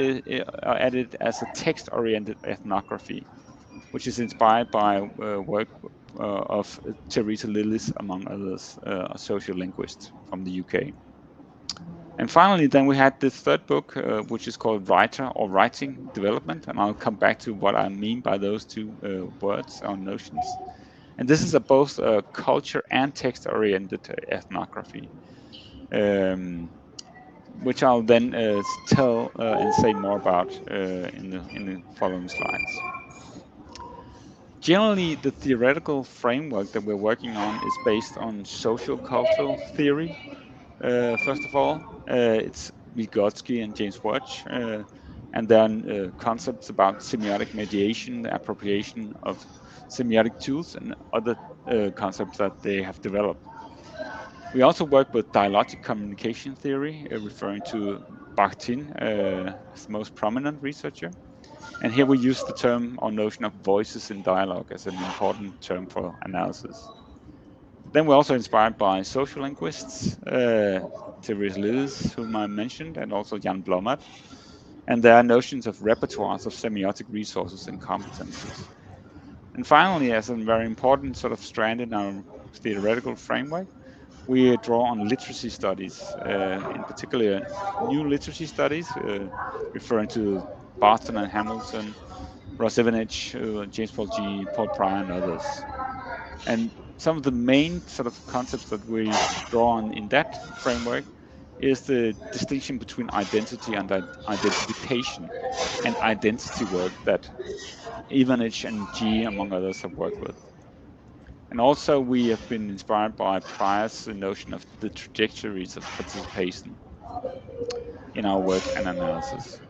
at it as a text-oriented ethnography, which is inspired by work of Teresa Lillis, among others, a social linguist from the UK. And finally, then we had this third book, which is called Writer or Writing Development, and I'll come back to what I mean by those 2 words or notions. And this is both a culture and text-oriented ethnography, which I'll then tell and say more about in the following slides. Generally, the theoretical framework that we're working on is based on social cultural theory. First of all, it's Vygotsky and James Watch, and then concepts about semiotic mediation, the appropriation of semiotic tools, and other concepts that they have developed. We also work with dialogic communication theory, referring to Bakhtin as the most prominent researcher. And here we use the term or notion of voices in dialogue as an important term for analysis. Then we're also inspired by social linguists, Therese Lewis, whom I mentioned, and also Jan Blommaert. And there are notions of repertoires of semiotic resources and competences. And finally, as a very important sort of strand in our theoretical framework, we draw on literacy studies, in particular new literacy studies, referring to Barton and Hamilton, Ross Ivanich, James Paul G, Paul Pryor, and others. And some of the main sort of concepts that we draw on in that framework is the distinction between identity and identification and identity work that Ivanich and G, among others, have worked with. And also we have been inspired by Pryor's notion of the trajectories of participation in our work and analysis.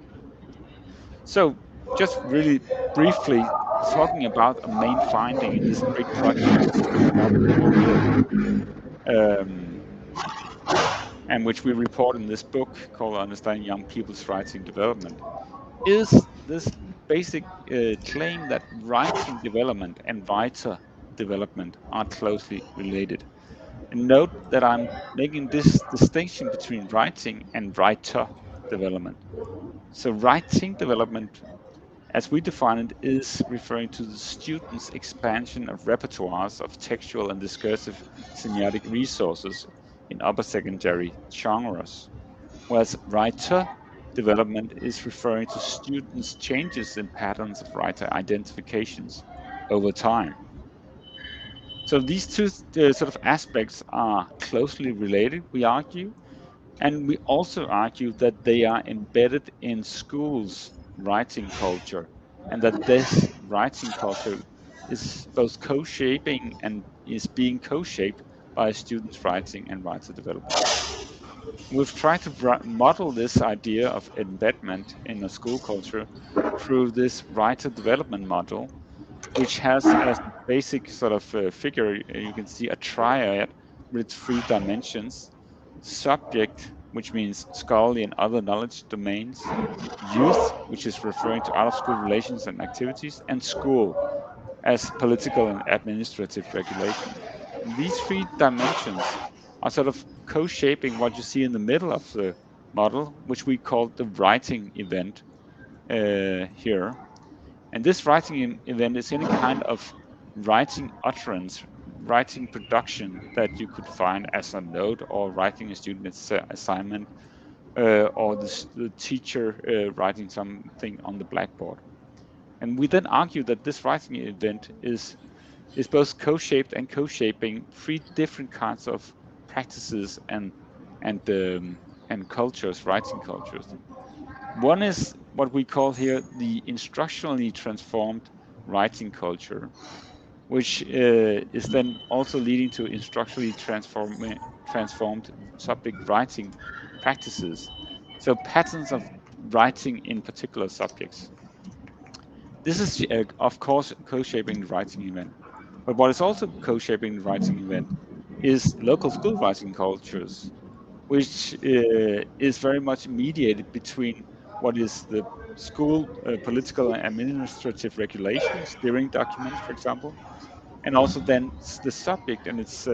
So just really briefly talking about a main finding in this great project that we're now bringing together, and which we report in this book called Understanding Young People's Writing Development, is this basic claim that writing development and writer development are closely related. And note that I'm making this distinction between writing and writer development. So writing development, as we define it, is referring to the student's expansion of repertoires of textual and discursive semiotic resources in upper secondary genres, whereas writer development is referring to students' changes in patterns of writer identifications over time. So these two sort of aspects are closely related, we argue, and we also argue that they are embedded in schools' writing culture, and that this writing culture is both co-shaping and is being co-shaped by students' writing and writer development. We've tried to model this idea of embedment in a school culture through this writer development model, which has as a basic sort of figure, you can see a triad with 3 dimensions: subject, which means scholarly and other knowledge domains; youth, which is referring to out-of-school relations and activities; and school, as political and administrative regulation. And these 3 dimensions are sort of co-shaping what you see in the middle of the model, which we call the writing event here. And this writing event is any kind of writing utterance, writing production that you could find as a note, or writing a student assignment, or the teacher writing something on the blackboard. And we then argue that this writing event is both co-shaped and co-shaping 3 different kinds of practices and cultures, writing cultures. One is what we call here the instructionally transformed writing culture, which is then also leading to instructionally transformed subject writing practices. So patterns of writing in particular subjects. This is, of course, co-shaping the writing event. But what is also co-shaping the writing event is local school writing cultures, which is very much mediated between what is the school political and administrative regulations, steering documents, for example, and also then the subject and its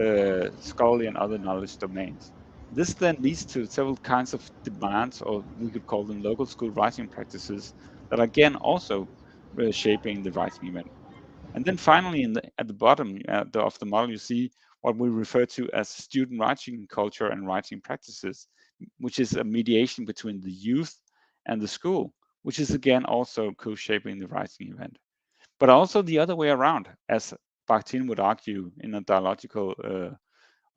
scholarly and other knowledge domains. This then leads to several kinds of demands, or we could call them local school writing practices, that again also shaping the writing event. And then finally, at the bottom of the model, you see what we refer to as student writing culture and writing practices, which is a mediation between the youth and the school, which is again also co-shaping the writing event. But also the other way around, as Bakhtin would argue in a dialogical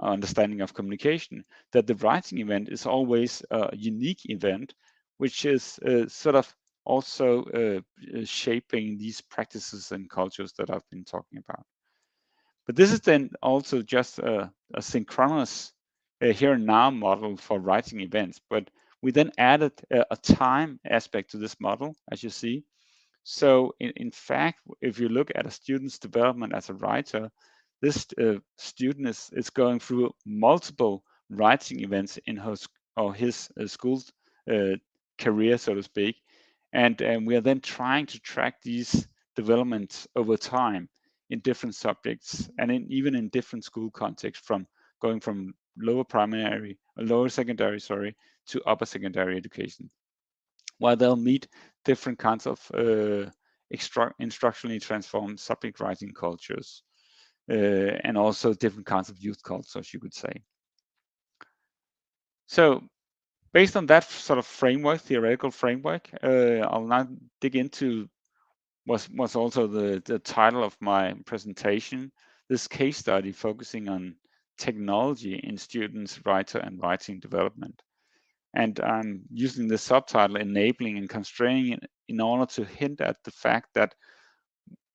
understanding of communication, that the writing event is always a unique event, which is sort of also shaping these practices and cultures that I've been talking about. But this is then also just a synchronous here and now model for writing events. But we then added a time aspect to this model, as you see. So in fact, if you look at a student's development as a writer, this student is going through multiple writing events in her or his school's career, so to speak. And we are then trying to track these developments over time in different subjects and even in different school contexts, from going from lower secondary, to upper secondary education, while they'll meet different kinds of instructionally transformed subject writing cultures, and also different kinds of youth cultures, you could say. So based on that sort of framework, theoretical framework, I'll now dig into what's also the title of my presentation, this case study focusing on technology in students' writer and writing development. And I'm using the subtitle enabling and constraining in order to hint at the fact that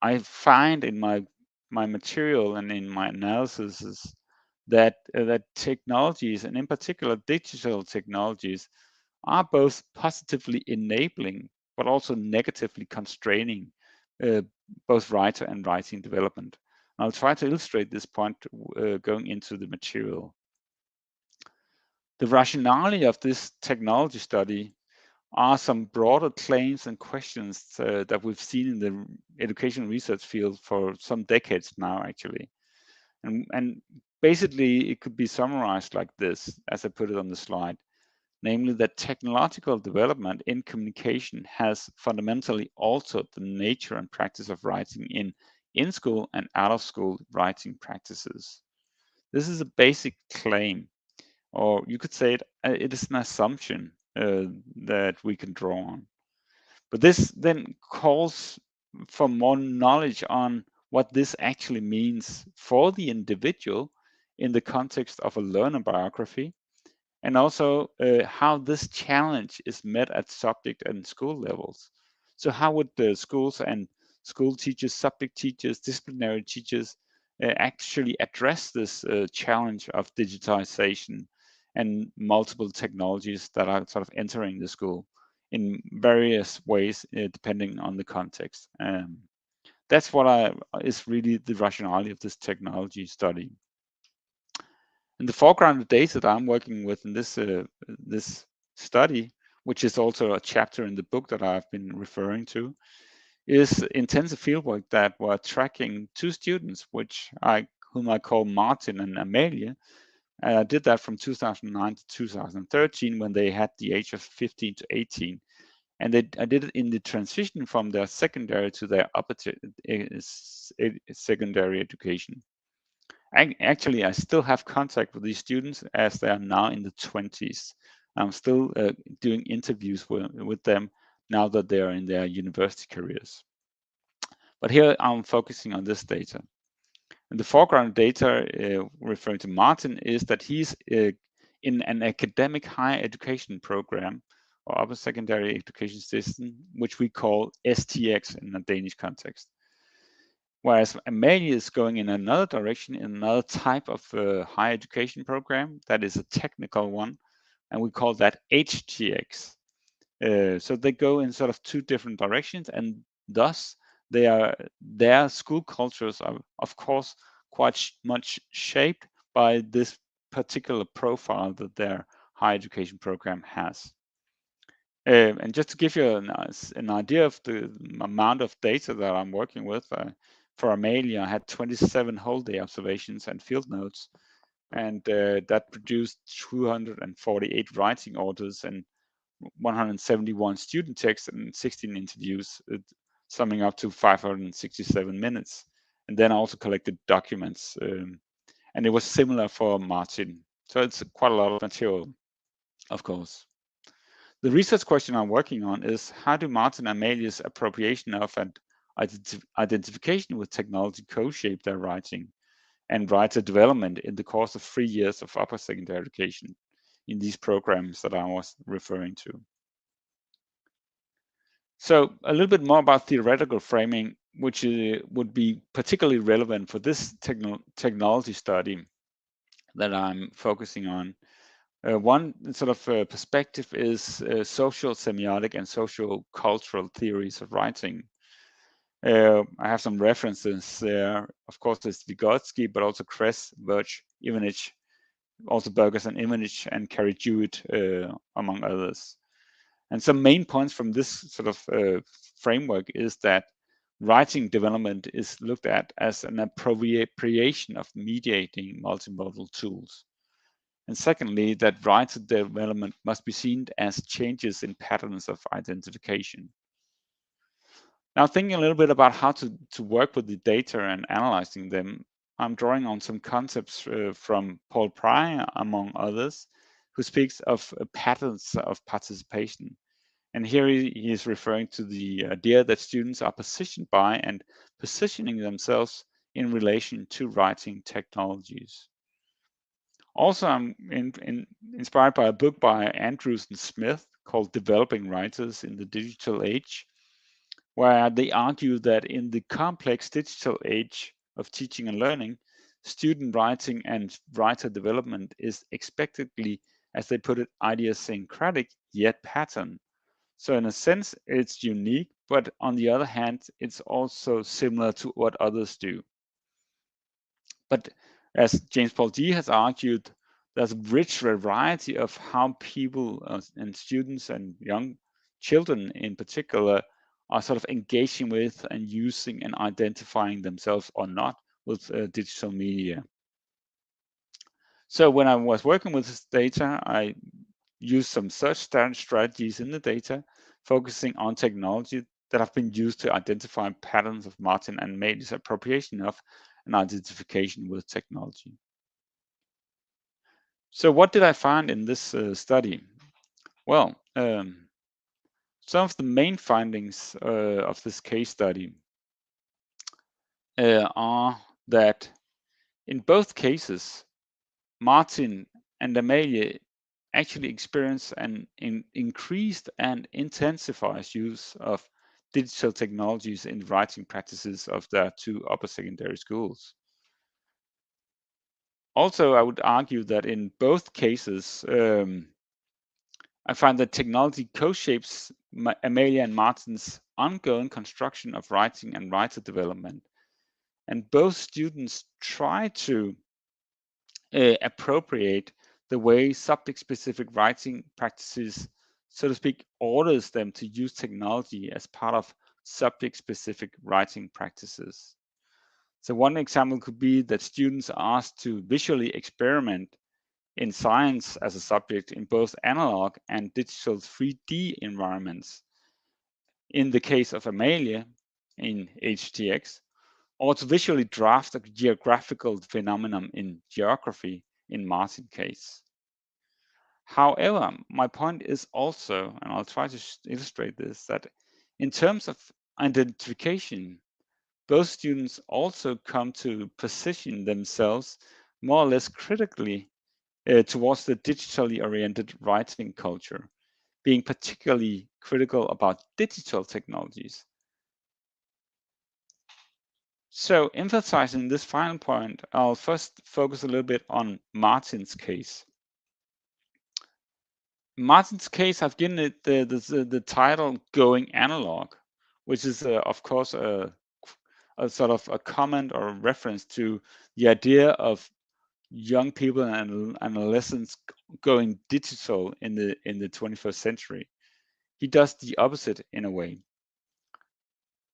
I find in my material and in my analysis is that technologies, and in particular digital technologies, are both positively enabling but also negatively constraining both writer and writing development. I'll try to illustrate this point going into the material. The rationale of this technology study are some broader claims and questions that we've seen in the education research field for some decades now, actually. And basically, it could be summarized like this, as I put it on the slide, namely that technological development in communication has fundamentally altered the nature and practice of writing in school and out of school writing practices. This is a basic claim, or you could say it is an assumption that we can draw on. But this then calls for more knowledge on what this actually means for the individual in the context of a learner biography, and also how this challenge is met at subject and school levels. So how would the schools and school teachers, subject teachers, disciplinary teachers actually address this challenge of digitization and multiple technologies that are sort of entering the school in various ways, depending on the context? That's what is really the rationale of this technology study. In the foreground of data that I'm working with in this study, which is also a chapter in the book that I've been referring to, is intensive fieldwork that were tracking two students, whom I call Martin and Amelia. I did that from 2009 to 2013, when they had the age of 15 to 18. And I did it in the transition from their secondary to their upper secondary education. Actually, I still have contact with these students as they are now in the 20s. I'm still doing interviews with them now that they are in their university careers. But here I'm focusing on this data. And the foreground data referring to Martin is that he's in an academic higher education program or upper secondary education system, which we call STX in a Danish context. Whereas Amalie is going in another direction, in another type of higher education program that is a technical one, and we call that HTX. So they go in sort of two different directions, and thus their school cultures are, of course, quite much shaped by this particular profile that their higher education program has. And just to give you an idea of the amount of data that I'm working with, for Amalia, I had 27 whole day observations and field notes, and that produced 248 writing orders and 171 student texts and 16 interviews, summing up to 567 minutes. And then I also collected documents, and it was similar for Martin. So it's quite a lot of material, of course. The research question I'm working on is, how do Martin and Amalia's appropriation of and identification with technology co-shape their writing and writer development in the course of 3 years of upper secondary education in these programs that I was referring to? So a little bit more about theoretical framing, which would be particularly relevant for this technology study that I'm focusing on. One sort of perspective is social semiotic and social cultural theories of writing. I have some references there. Of course, there's Vygotsky, but also Kress, Birch, Ivanich, also Burgers and Ivanich, and Carey Jewett, among others. And some main points from this sort of framework is that writing development is looked at as an appropriation of mediating multimodal tools. And secondly, that writer development must be seen as changes in patterns of identification. Now, thinking a little bit about how to work with the data and analyzing them, I'm drawing on some concepts from Paul Pryor, among others, who speaks of patterns of participation. And here he is referring to the idea that students are positioned by and positioning themselves in relation to writing technologies. Also, I'm inspired by a book by Andrews and Smith called Developing Writers in the Digital Age, where they argue that in the complex digital age of teaching and learning, student writing and writer development is expectedly, as they put it, idiosyncratic yet pattern. So in a sense, it's unique, but on the other hand, it's also similar to what others do. But as James Paul D has argued, there's a rich variety of how people and students and young children in particular are sort of engaging with and using and identifying themselves or not with digital media. So when I was working with this data, I used some search strategies in the data, focusing on technology that have been used to identify patterns of Martin and Amelie's appropriation of and identification with technology. So what did I find in this study? Well, some of the main findings of this case study are that in both cases, Martin and Amelie actually experience an increased and intensified use of digital technologies in writing practices of their two upper secondary schools. Also, I would argue that in both cases, I find that technology co-shapes Amelia and Martin's ongoing construction of writing and writer development. And both students try to appropriate the way subject-specific writing practices, so to speak, orders them to use technology as part of subject-specific writing practices. So one example could be that students are asked to visually experiment in science as a subject in both analog and digital 3D environments. In the case of Amelia in HTX, or to visually draft a geographical phenomenon in geography in Martin's case. However, my point is also, and I'll try to illustrate this, that in terms of identification, both students also come to position themselves more or less critically towards the digitally oriented writing culture, being particularly critical about digital technologies. So emphasizing this final point, I'll first focus a little bit on Martin's case. Martin's case, I've given it the title "Going Analog," which is of course a sort of a comment or a reference to the idea of young people and adolescents going digital in the 21st century. He does the opposite in a way.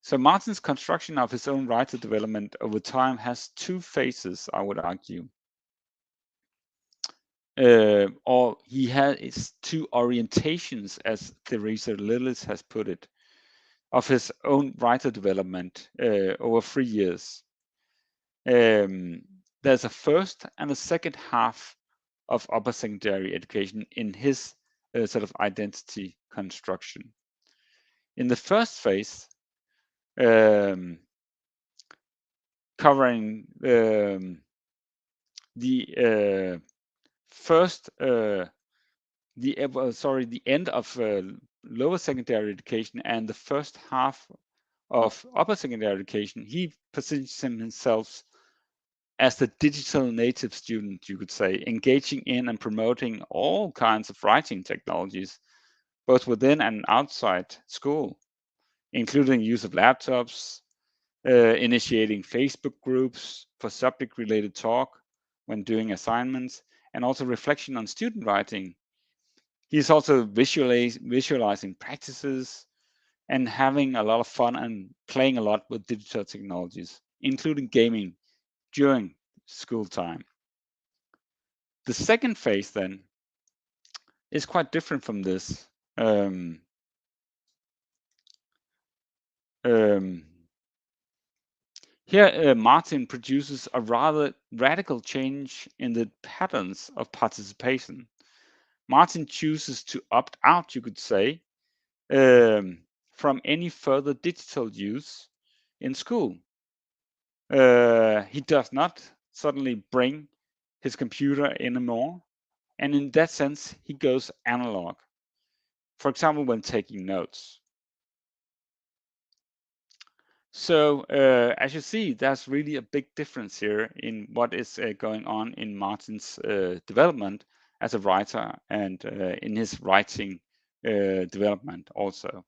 So Martin's construction of his own writer development over time has two phases, I would argue. Or he has two orientations, as Theresa Lillis has put it, of his own writer development over 3 years. There's a first and a second half of upper secondary education in his sort of identity construction. In the first phase, covering the end of lower secondary education and the first half of upper secondary education, he positions himself as the digital native student, you could say, engaging in and promoting all kinds of writing technologies, both within and outside school, including use of laptops, initiating Facebook groups for subject-related talk when doing assignments, and also reflection on student writing. He's also visualizing practices and having a lot of fun and playing a lot with digital technologies, including gaming during school time. The second phase then is quite different from this. Here, Martin produces a rather radical change in the patterns of participation. Martin chooses to opt out, you could say, from any further digital use in school. He does not suddenly bring his computer anymore, and in that sense, he goes analog. For example, when taking notes. So as you see, there's really a big difference here in what is going on in Martin's development as a writer and in his writing development also.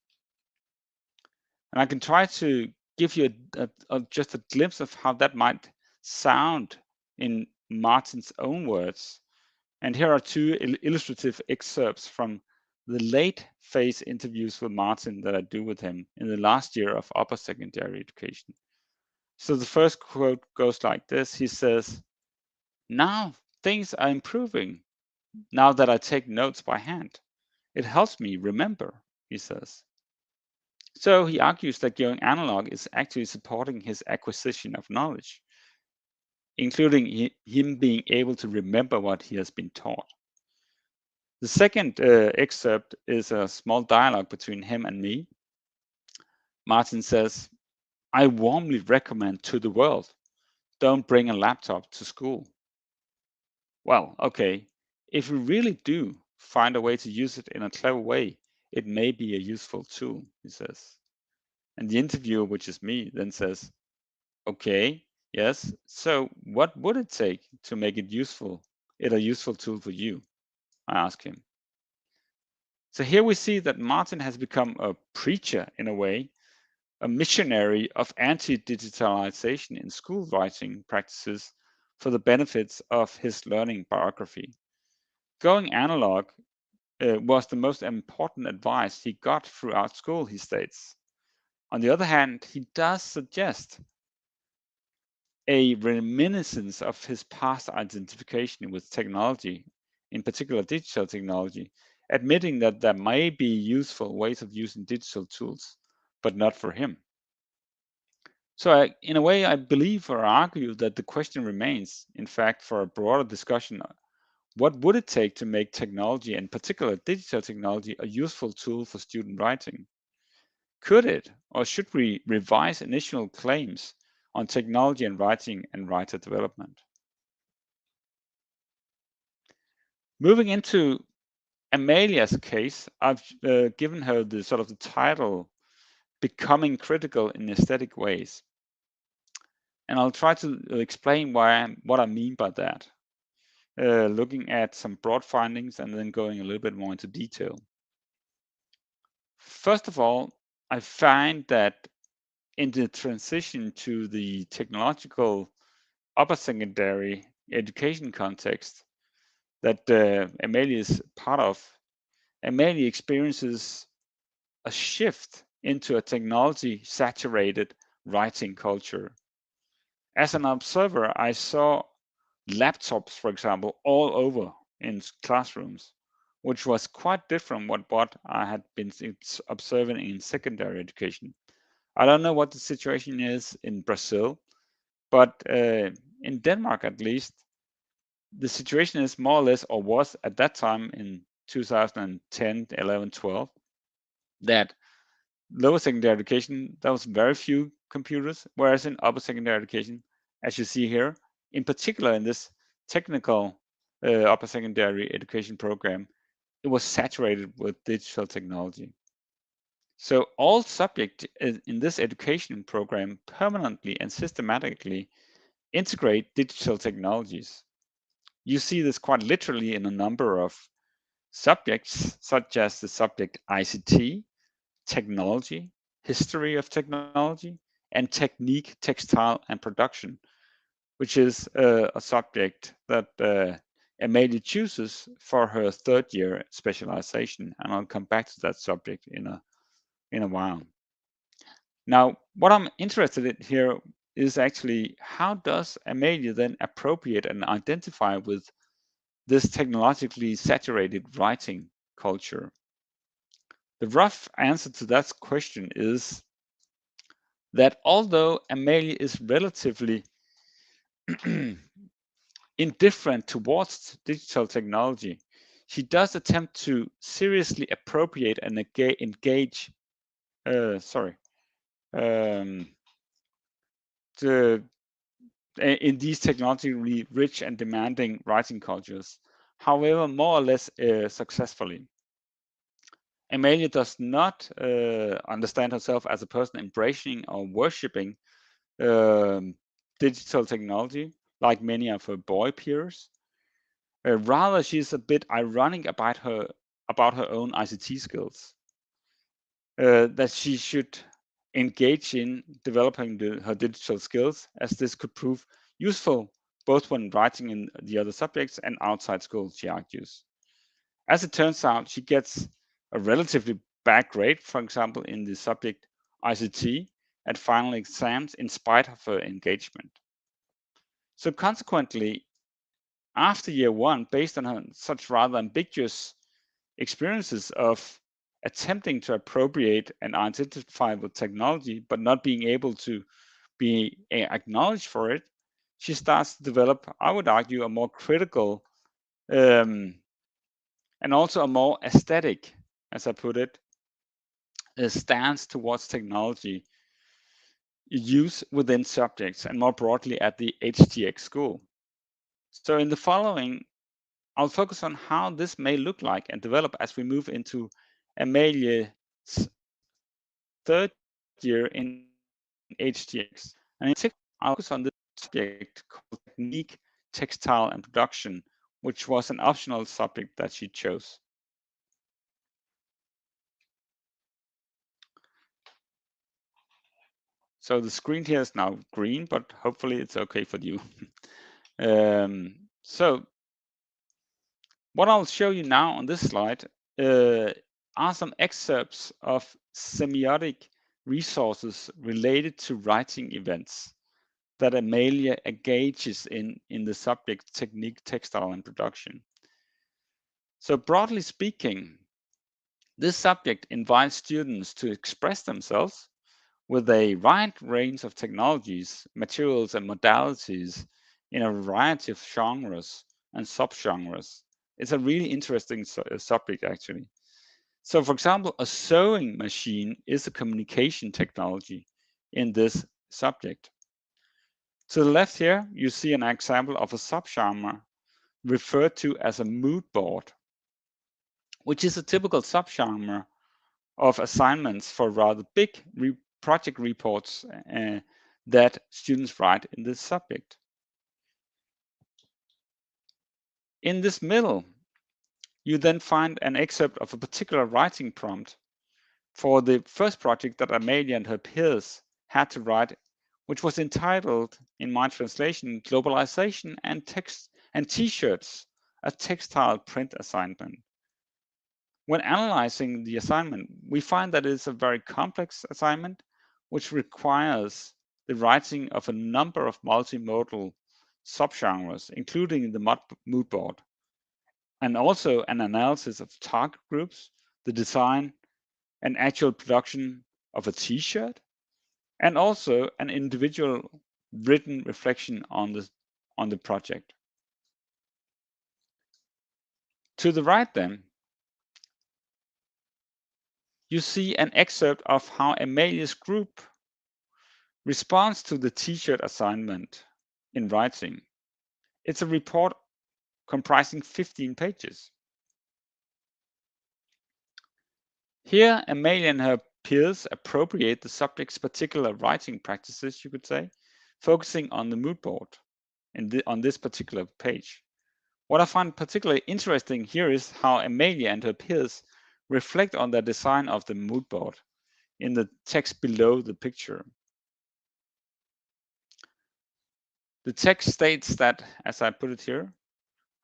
And I can try to give you just a glimpse of how that might sound in Martin's own words. And here are two illustrative excerpts from the late phase interviews with Martin that I do with him in the last year of upper secondary education. So the first quote goes like this. He says, "Now things are improving. Now that I take notes by hand, it helps me remember," he says. So he argues that going analog is actually supporting his acquisition of knowledge, including him being able to remember what he has been taught. The second excerpt is a small dialogue between him and me. Martin says, "I warmly recommend to the world, don't bring a laptop to school." Well, okay, if we really do find a way to use it in a clever way, it may be a useful tool, he says. And the interviewer, which is me, then says, "Okay, yes, so what would it take to make it a useful tool for you?" I ask him. So here we see that Martin has become a preacher in a way, a missionary of anti-digitalization in school writing practices for the benefits of his learning biography. Going analog was the most important advice he got throughout school, he states. On the other hand, he does suggest a reminiscence of his past identification with technology, in particular digital technology, admitting that there may be useful ways of using digital tools, but not for him. So in a way, I believe or argue that the question remains, in fact, for a broader discussion, what would it take to make technology, in particular digital technology, a useful tool for student writing? Could it, or should we revise initial claims on technology and writing and writer development? Moving into Amalia's case, I've given her the sort of the title, Becoming Critical in Aesthetic Ways. And I'll try to explain what I mean by that, looking at some broad findings and then going a little bit more into detail. First of all, I find that in the transition to the technological upper secondary education context that Amalia is part of, Amalia experiences a shift into a technology saturated writing culture. As an observer, I saw laptops, for example, all over in classrooms, which was quite different from what I had been observing in secondary education. I don't know what the situation is in Brazil, but in Denmark at least, the situation is more or less, or was at that time in 2010, 11, 12, that lower secondary education, there was very few computers, whereas in upper secondary education, as you see here, in particular in this technical upper secondary education program, it was saturated with digital technology. So all subjects in this education program permanently and systematically integrate digital technologies. You see this quite literally in a number of subjects, such as the subject ICT, technology, history of technology, and technique, textile, and production, which is a subject that Amelia chooses for her third-year specialization, and I'll come back to that subject in a while. Now, what I'm interested in here is actually how does Amelia then appropriate and identify with this technologically saturated writing culture? The rough answer to that question is that although Amelia is relatively indifferent towards digital technology, she does attempt to seriously appropriate and engage in these technologically rich and demanding writing cultures, however, more or less successfully. Amelia does not understand herself as a person embracing or worshipping digital technology like many of her boy peers. Rather, she's a bit ironic about her own ICT skills, that she should engage in developing her digital skills, as this could prove useful both when writing in the other subjects and outside school, she argues. As it turns out, she gets a relatively bad grade, for example, in the subject ICT at final exams in spite of her engagement. So consequently, after year one, based on her such rather ambiguous experiences of attempting to appropriate and identify with technology, but not being able to be acknowledged for it, she starts to develop, I would argue, a more critical and also a more aesthetic, as I put it, stance towards technology use within subjects and more broadly at the HTX school. So in the following, I'll focus on how this may look like and develop as we move into Amelia's third year in HTX. And in particular, I'll focus on this subject called Technique, Textile, and Production, which was an optional subject that she chose. So the screen here is now green, but hopefully it's okay for you. So what I'll show you now on this slide are some excerpts of semiotic resources related to writing events that Amelia engages in the subject Technique, Textile, and Production. So broadly speaking, this subject invites students to express themselves with a wide range of technologies, materials, and modalities in a variety of genres and subgenres. It's a really interesting subject, actually. So, for example, a sewing machine is a communication technology in this subject. To the left here, you see an example of a subgenre referred to as a mood board, which is a typical subgenre of assignments for rather big project reports that students write in this subject. In this middle, you then find an excerpt of a particular writing prompt for the first project that Amelia and her peers had to write, which was entitled, in my translation, Globalization and Text and T-shirts, a textile print assignment. When analyzing the assignment, we find that it is a very complex assignment, which requires the writing of a number of multimodal subgenres, including the mood board, and also an analysis of target groups, the design and actual production of a T-shirt, and also an individual written reflection on the project. To the right then, you see an excerpt of how Amelia's group responds to the T-shirt assignment in writing. It's a report comprising 15 pages. Here, Amelia and her peers appropriate the subject's particular writing practices, you could say, focusing on the mood board on this particular page. What I find particularly interesting here is how Amelia and her peers reflect on the design of the mood board in the text below the picture. The text states that, as I put it here,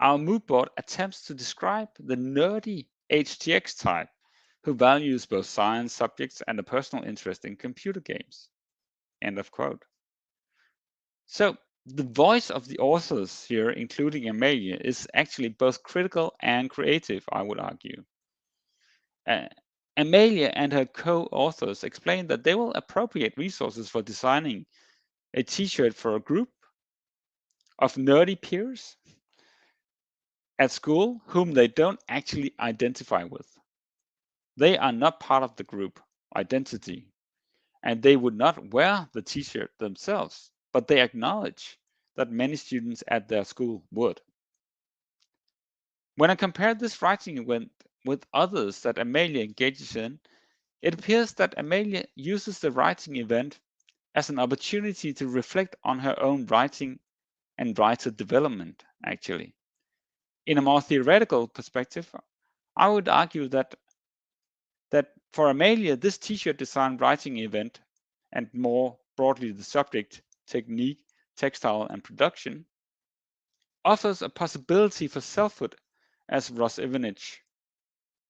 our mood board attempts to describe the nerdy HTX type who values both science subjects and a personal interest in computer games. End of quote. So the voice of the authors here, including Amalie, is actually both critical and creative, I would argue. Amalie and her co-authors explain that they will appropriate resources for designing a t-shirt for a group of nerdy peers at school whom they don't actually identify with. They are not part of the group identity, and they would not wear the t-shirt themselves, but they acknowledge that many students at their school would. When I compare this writing event with others that Amalie engages in, it appears that Amalie uses the writing event as an opportunity to reflect on her own writing and writer development, actually. In a more theoretical perspective, I would argue that for Amalie, this t-shirt design writing event, and more broadly the subject, technique, textile, and production, offers a possibility for selfhood, as Ross Ivanich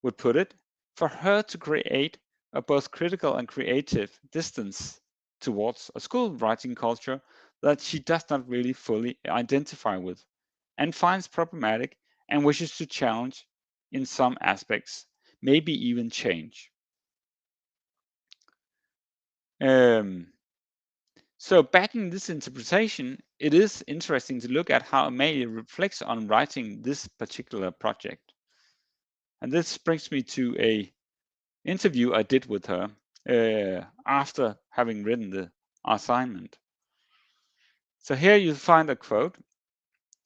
would put it, for her to create a both critical and creative distance towards a school writing culture that she does not really fully identify with and finds problematic and wishes to challenge in some aspects, maybe even change. So backing this interpretation, it is interesting to look at how Amalie reflects on writing this particular project. And this brings me to a interview I did with her after having written the assignment. So here you find a quote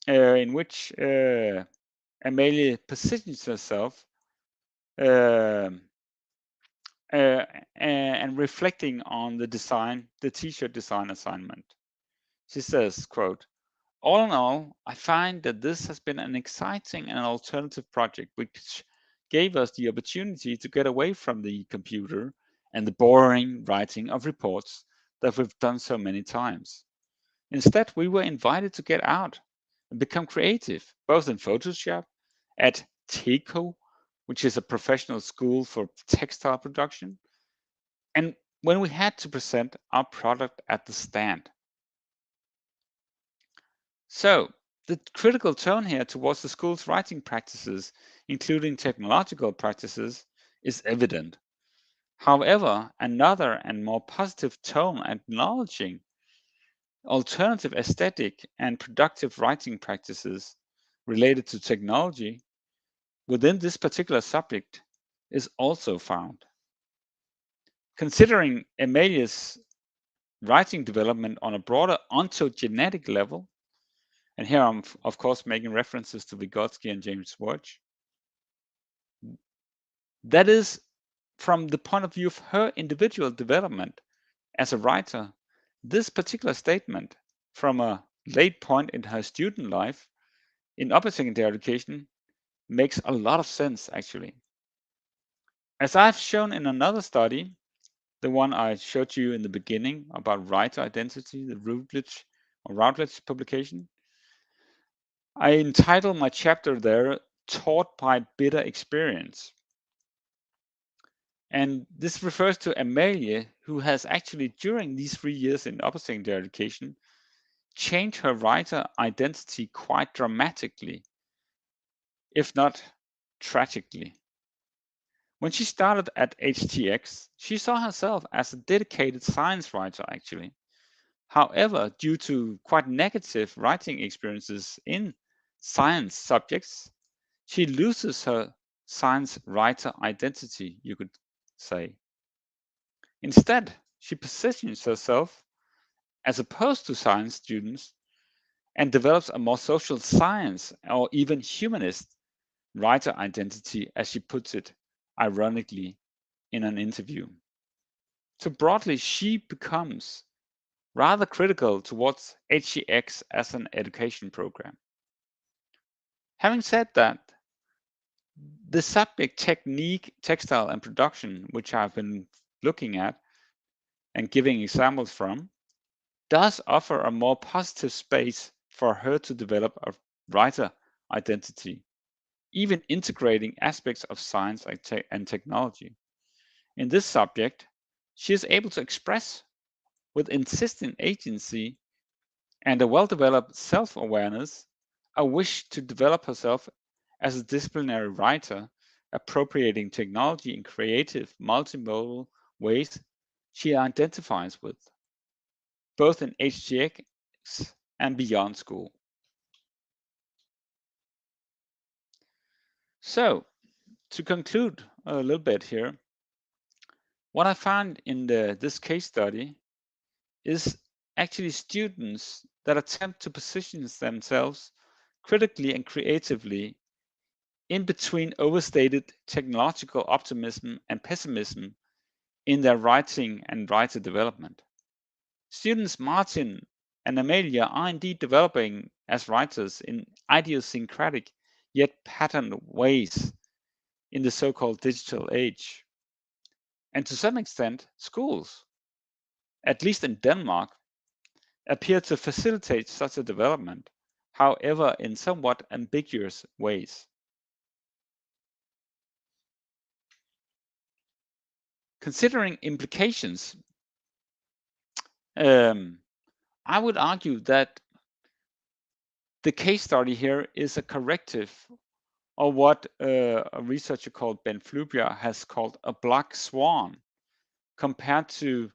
in which Amalie positions herself and reflecting on the design, the t-shirt design assignment. She says, quote, "All in all, I find that this has been an exciting and alternative project which gave us the opportunity to get away from the computer and the boring writing of reports that we've done so many times. Instead, we were invited to get out and become creative, both in Photoshop, at TECO, which is a professional school for textile production, and when we had to present our product at the stand." So the critical tone here towards the school's writing practices, including technological practices, is evident. However, another and more positive tone acknowledging alternative aesthetic and productive writing practices related to technology within this particular subject is also found. Considering Amalie's writing development on a broader ontogenetic level, and here I'm of course making references to Vygotsky and James Watch, that is from the point of view of her individual development as a writer, this particular statement from a late point in her student life in upper secondary education makes a lot of sense actually. As I've shown in another study, the one I showed you in the beginning about writer identity, the Routledge publication, I entitled my chapter there, Taught by Bitter Experience. And this refers to Amalie, who has actually, during these 3 years in upper secondary education, changed her writer identity quite dramatically, if not tragically. When she started at HTX, she saw herself as a dedicated science writer, actually. However, due to quite negative writing experiences in science subjects, she loses her science writer identity, you could say. Instead, she positions herself as opposed to science students and develops a more social science or even humanist writer identity, as she puts it ironically in an interview. So broadly, she becomes rather critical towards HEX as an education program. Having said that, the subject technique, textile, and production, which I've been looking at and giving examples from, does offer a more positive space for her to develop a writer identity, even integrating aspects of science and technology. In this subject, she is able to express with insistent agency and a well-developed self-awareness a wish to develop herself as a disciplinary writer, appropriating technology in creative, multimodal ways she identifies with, both in HTX and beyond school. So, to conclude a little bit here, what I found in this case study is actually students that attempt to position themselves critically and creatively in between overstated technological optimism and pessimism in their writing and writer development. Students Martin and Amelia are indeed developing as writers in idiosyncratic yet patterned ways in the so-called digital age. And to some extent, schools, at least in Denmark, appear to facilitate such a development, however in somewhat ambiguous ways. Considering implications, I would argue that the case study here is a corrective of what a researcher called Ben Flubjer has called a black swan, compared to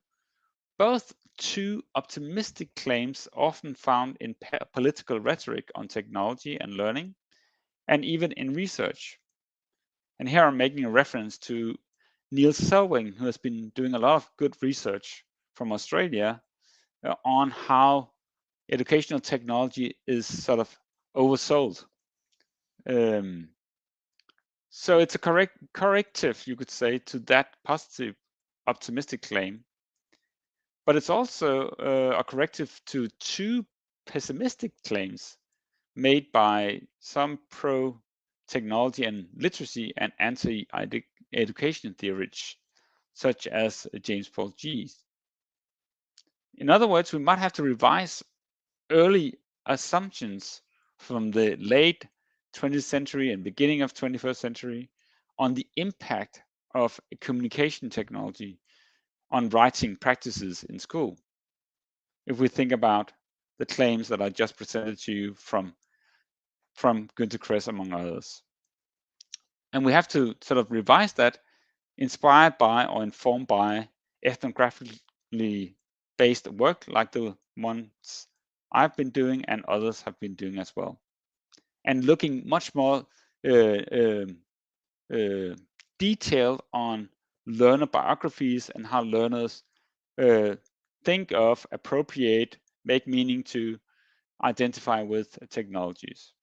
both two optimistic claims often found in political rhetoric on technology and learning, and even in research. And here I'm making a reference to Neil Selwyn, who has been doing a lot of good research from Australia on how educational technology is sort of oversold. So it's a corrective, you could say, to that positive, optimistic claim. But it's also a corrective to two pessimistic claims made by some pro-technology and literacy and anti-education theorists, such as James Paul Gee. In other words, we might have to revise early assumptions from the late 20th century and beginning of 21st century on the impact of communication technology on writing practices in school. If we think about the claims that I just presented to you from Günter Kress, among others. And we have to sort of revise that, inspired by or informed by ethnographically based work like the ones I've been doing and others have been doing as well. And looking much more detailed on learner biographies and how learners think of, appropriate, make meaning to, identify with technologies.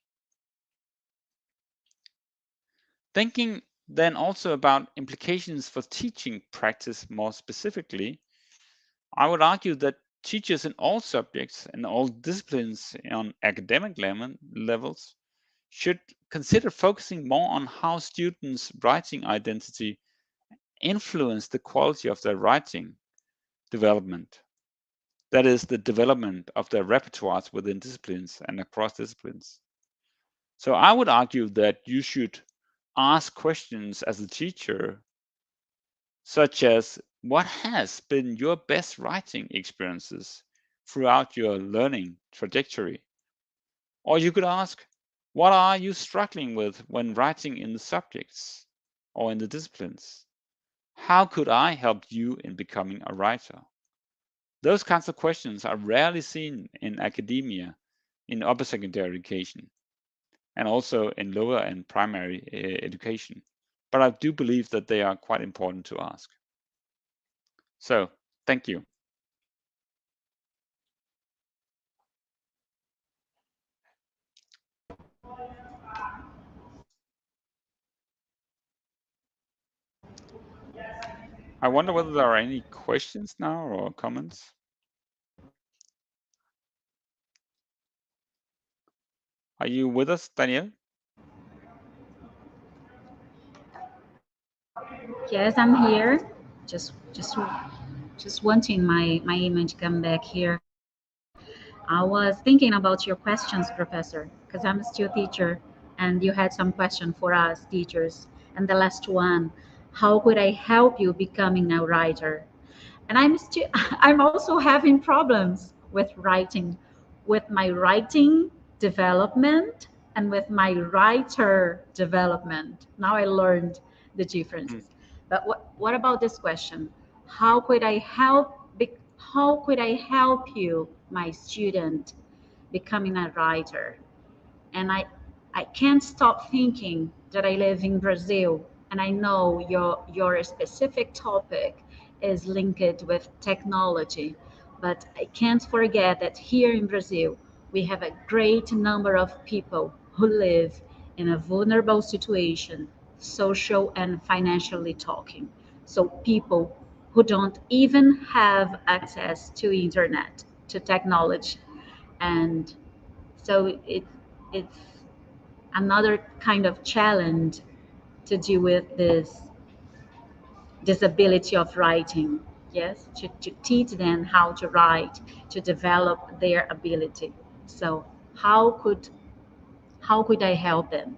Thinking then also about implications for teaching practice more specifically, I would argue that teachers in all subjects and all disciplines on academic levels should consider focusing more on how students' writing identity influence the quality of their writing development. That is, the development of their repertoires within disciplines and across disciplines. So I would argue that you should ask questions as a teacher, such as, what has been your best writing experiences throughout your learning trajectory? Or you could ask, what are you struggling with when writing in the subjects or in the disciplines? How could I help you in becoming a writer? Those kinds of questions are rarely seen in academia, in upper secondary education, and also in lower and primary education. But I do believe that they are quite important to ask. So, thank you. I wonder whether there are any questions now or comments. Are you with us, Danielle? Yes, I'm here. Just wanting my image to come back here. I was thinking about your questions, Professor, because I'm still a teacher. And you had some question for us teachers. And the last one, how could I help you becoming a writer? And I'm also having problems with writing, with my writing development and with my writer development. Now I learned the differences. But what about this question? How could I help? How could I help you, my student, becoming a writer? And I can't stop thinking that I live in Brazil, and I know your specific topic is linked with technology, but I can't forget that here in Brazil we have a great number of people who live in a vulnerable situation, social and financially talking. So people who don't even have access to internet, to technology, and so it's another kind of challenge to deal with this disability of writing. Yes, to teach them how to write, to develop their ability. So how could I help them?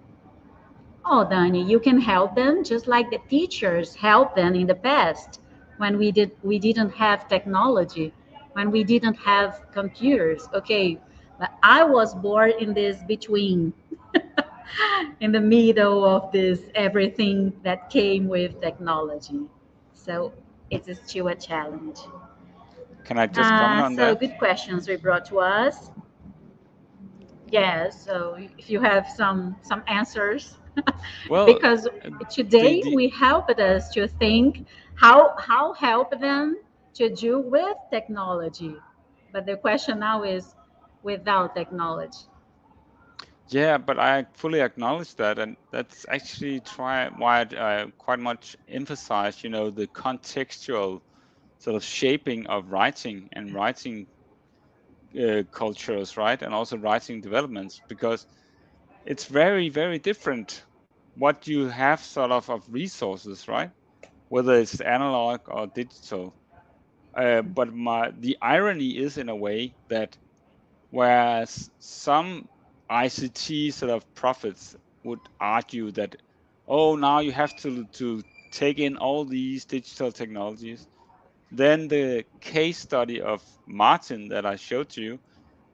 Oh, Dani, you can help them just like the teachers helped them in the past when we didn't have technology, when we didn't have computers. Okay, but I was born in this between, in the middle of this everything that came with technology. So it is still a challenge. Can I just comment on So that? good questions we brought to us. Yes, so if you have some answers, Well, because today the we helped us to think how help them to do with technology, but the question now is without technology. yeah, but I fully acknowledge that, and that's actually why I quite much emphasize, you know, the contextual sort of shaping of writing and writing cultures, right, and also writing developments, because it's very, very different what you have sort of resources, right, whether it's analog or digital. But the irony is, in a way, that whereas some ICT sort of prophets would argue that, oh, now you have to take in all these digital technologies, then the case study of Martin that I showed to you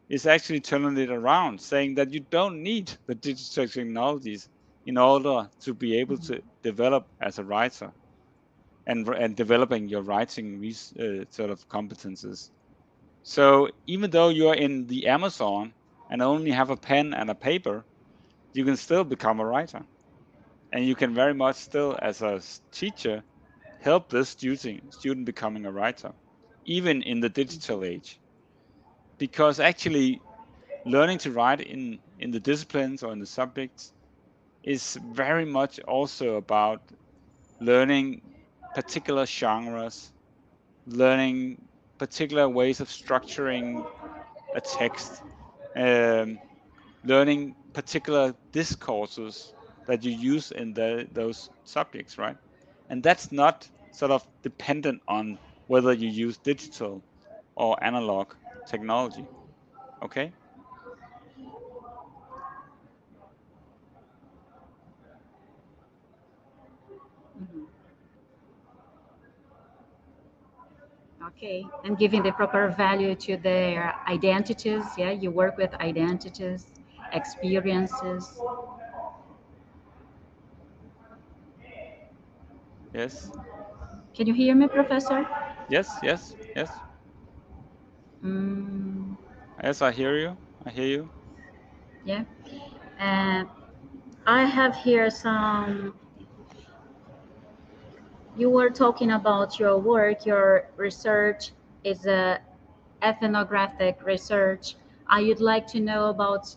is actually turning it around, saying that you don't need the digital technologies in order to be able to develop as a writer and developing your writing sort of competences. So even though you're in the Amazon and only have a pen and a paper, you can still become a writer. And you can very much still, as a teacher, help this student becoming a writer, even in the digital age. Because actually learning to write in the disciplines or in the subjects is very much also about learning particular genres, learning particular ways of structuring a text, learning particular discourses that you use in those subjects, right? And that's not sort of dependent on whether you use digital or analog technology. Okay? Mhm. Okay, and giving the proper value to their identities. Yeah, you work with identities, experiences. Yes. Can you hear me, Professor? Yes. Yes. Yes. Mm, Yes. I hear you. I hear you. yeah. And I have here some. You were talking about your work, your research is a ethnographic research. I would like to know about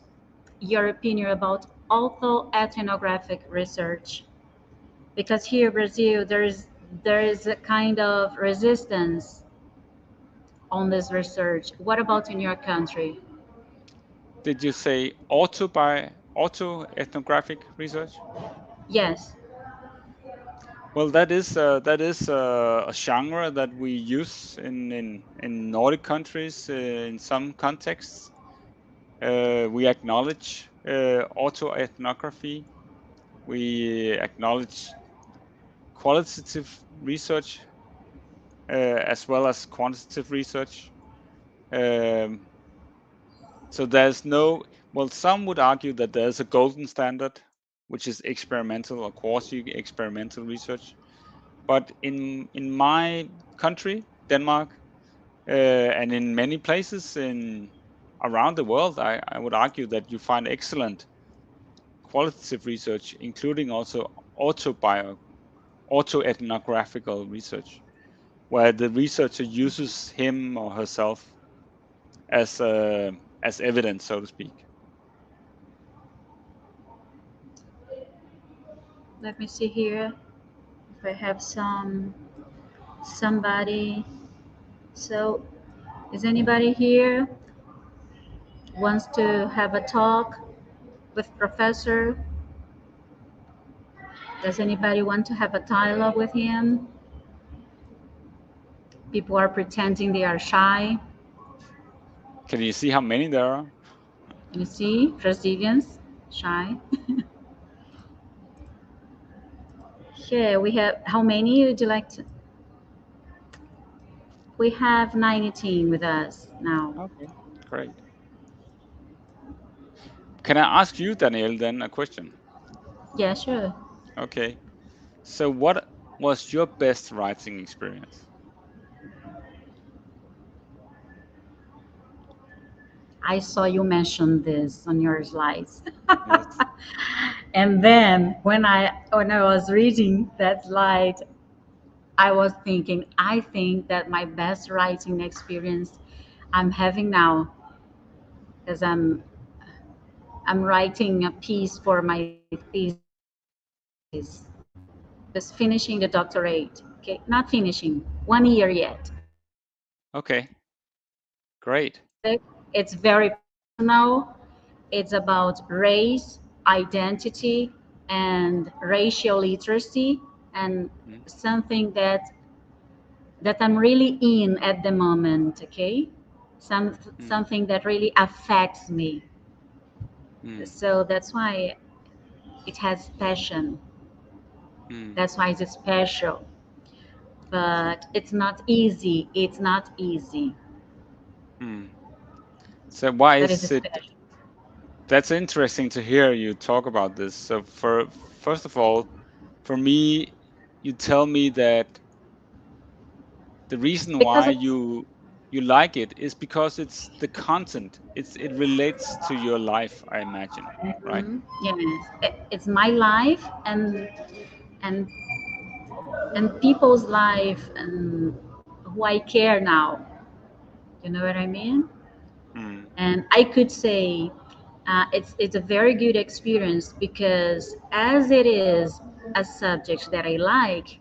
your opinion about auto ethnographic research, because here in Brazil there is a kind of resistance on this research. What about in your country? Did you say auto ethnographic research? Yes. Well, that is a genre that we use in Nordic countries in some contexts. We acknowledge autoethnography. We acknowledge qualitative research as well as quantitative research. So there's no, well, some would argue that there's a golden standard, which is experimental or quasi-experimental research. But in my country, Denmark, and in many places around the world, I would argue that you find excellent qualitative research, including also autoethnographical research, where the researcher uses him or herself as evidence, so to speak. Let me see here if I have somebody. So, is anybody here wants to have a talk with professor? Does anybody want to have a dialogue with him? People are pretending they are shy. Can you see how many there are? You see, Brazilians, shy. Here we have, how many would you like to? We have 19 with us now. Okay, great. Can I ask you, Danielle, then a question? Yeah, sure. Okay. So what was your best writing experience? I saw you mention this on your slides. Yes. And then when I was reading that slide, I was thinking, I think that my best writing experience I'm having now, because I'm writing a piece for my thesis, just finishing the doctorate. Okay, not finishing, 1 year yet. Okay, great. It's very personal. It's about race, identity, and racial literacy, and something that I'm really in at the moment. Okay, something that really affects me. So that's why it has passion. That's why it's special. But it's not easy. It's not easy. So why That is is it? special. That's interesting to hear you talk about this. So first of all, for me, you tell me that the reason Because why you like it is because it's the content. It relates to your life, I imagine, right? yes, it's my life and people's life and who I care now. You know what I mean? And I could say it's a very good experience because as it is a subject that I like,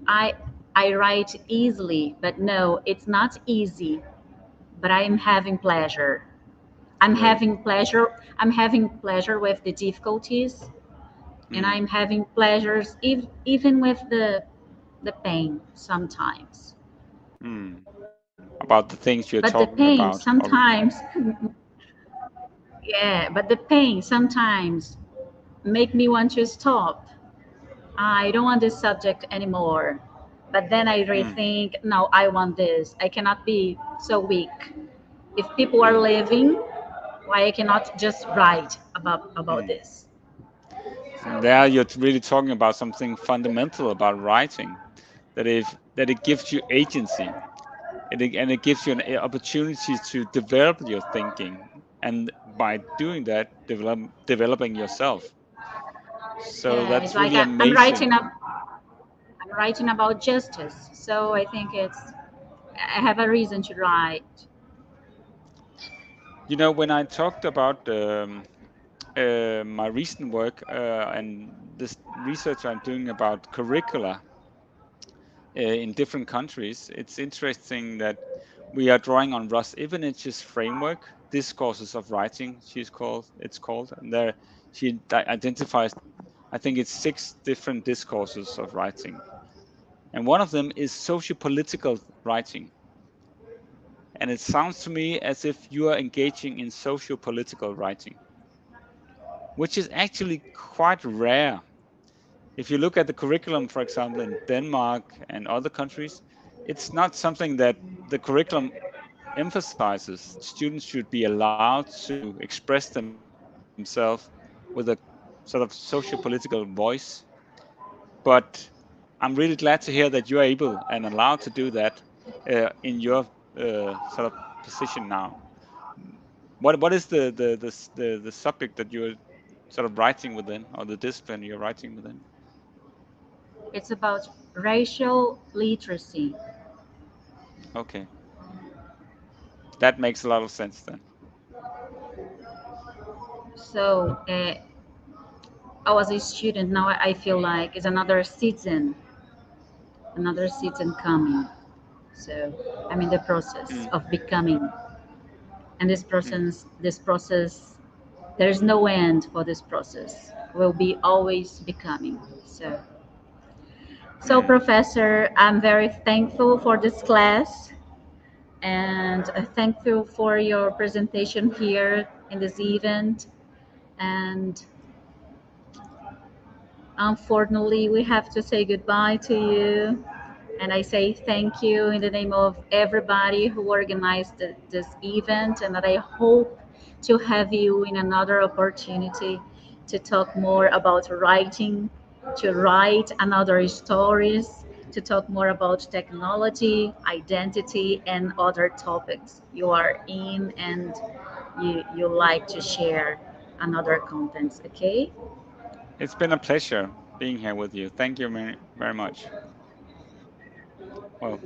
I write easily, but no, it's not easy. But I am having pleasure. I'm Great. having pleasure. I'm having pleasure with the difficulties, and I'm having pleasures even with the pain sometimes. About the things you're But the talking pain about. sometimes, yeah, but the pain sometimes make me want to stop. I don't want this subject anymore. But then I rethink, no, I want this. I cannot be so weak. If people are living, why I cannot just write about this? And there you're really talking about something fundamental about writing, that it gives you agency, and it gives you an opportunity to develop your thinking, and by doing that, developing yourself. So Yeah, it's that's like really I'm amazing. writing about justice. So I think I have a reason to write. You know, when I talked about my recent work and this research I'm doing about curricula in different countries, it's interesting that we are drawing on Russ Ivanich's framework, Discourses of Writing, it's called, and there she identifies, I think it's 6 different discourses of writing, and one of them is socio-political writing. and it sounds to me as if you are engaging in socio-political writing, which is actually quite rare. If you look at the curriculum, for example, in Denmark and other countries, it's not something that the curriculum emphasizes. Students should be allowed to express themselves with a sort of socio-political voice. But I'm really glad to hear that you are able and allowed to do that in your sort of position now. What is the subject that you're sort of writing within, or the discipline you're writing within? It's about racial literacy. Okay. That makes a lot of sense then. So I was a student, now I feel like it's another citizen coming. So I'm in the process of becoming. And this process, there's no end for this process. We'll be always becoming. So Professor, I'm very thankful for this class, and thankful for your presentation here in this event. And unfortunately, we have to say goodbye to you. And I say thank you in the name of everybody who organized this event, and that I hope to have you in another opportunity to talk more about writing, to write another stories, to talk more about technology, identity, and other topics you are in and you like to share another contents, okay? It's been a pleasure being here with you. Thank you very much. Well,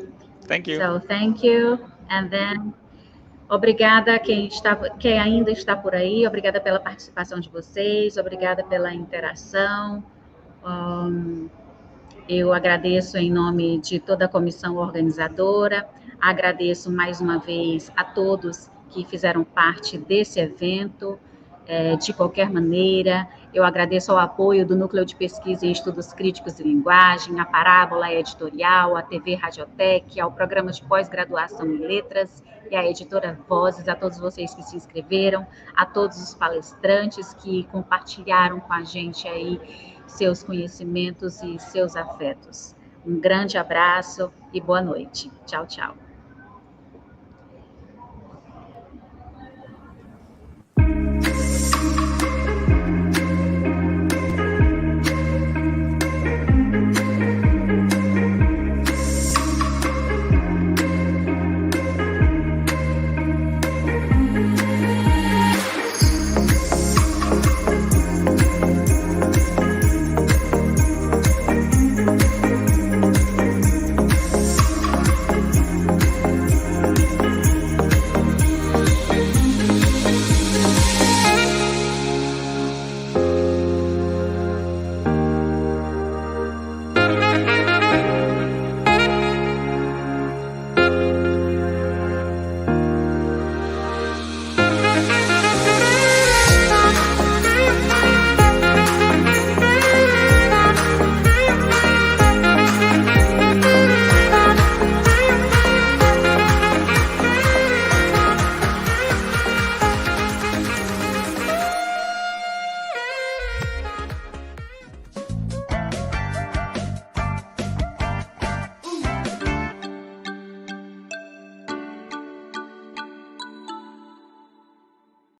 thank you. So thank you, and then obrigada quem ainda está por aí, obrigada pela participação de vocês, obrigada pela interação. Eu agradeço em nome de toda a comissão organizadora, agradeço mais uma vez a todos que fizeram parte desse evento. De qualquer maneira, eu agradeço ao apoio do Núcleo de Pesquisa em Estudos Críticos de Linguagem, a Parábola Editorial, a TV Radiotec, ao Programa de Pós-Graduação em Letras e à editora Vozes, a todos vocês que se inscreveram, a todos os palestrantes que compartilharam com a gente aí seus conhecimentos e seus afetos. Um grande abraço e boa noite. Tchau, tchau.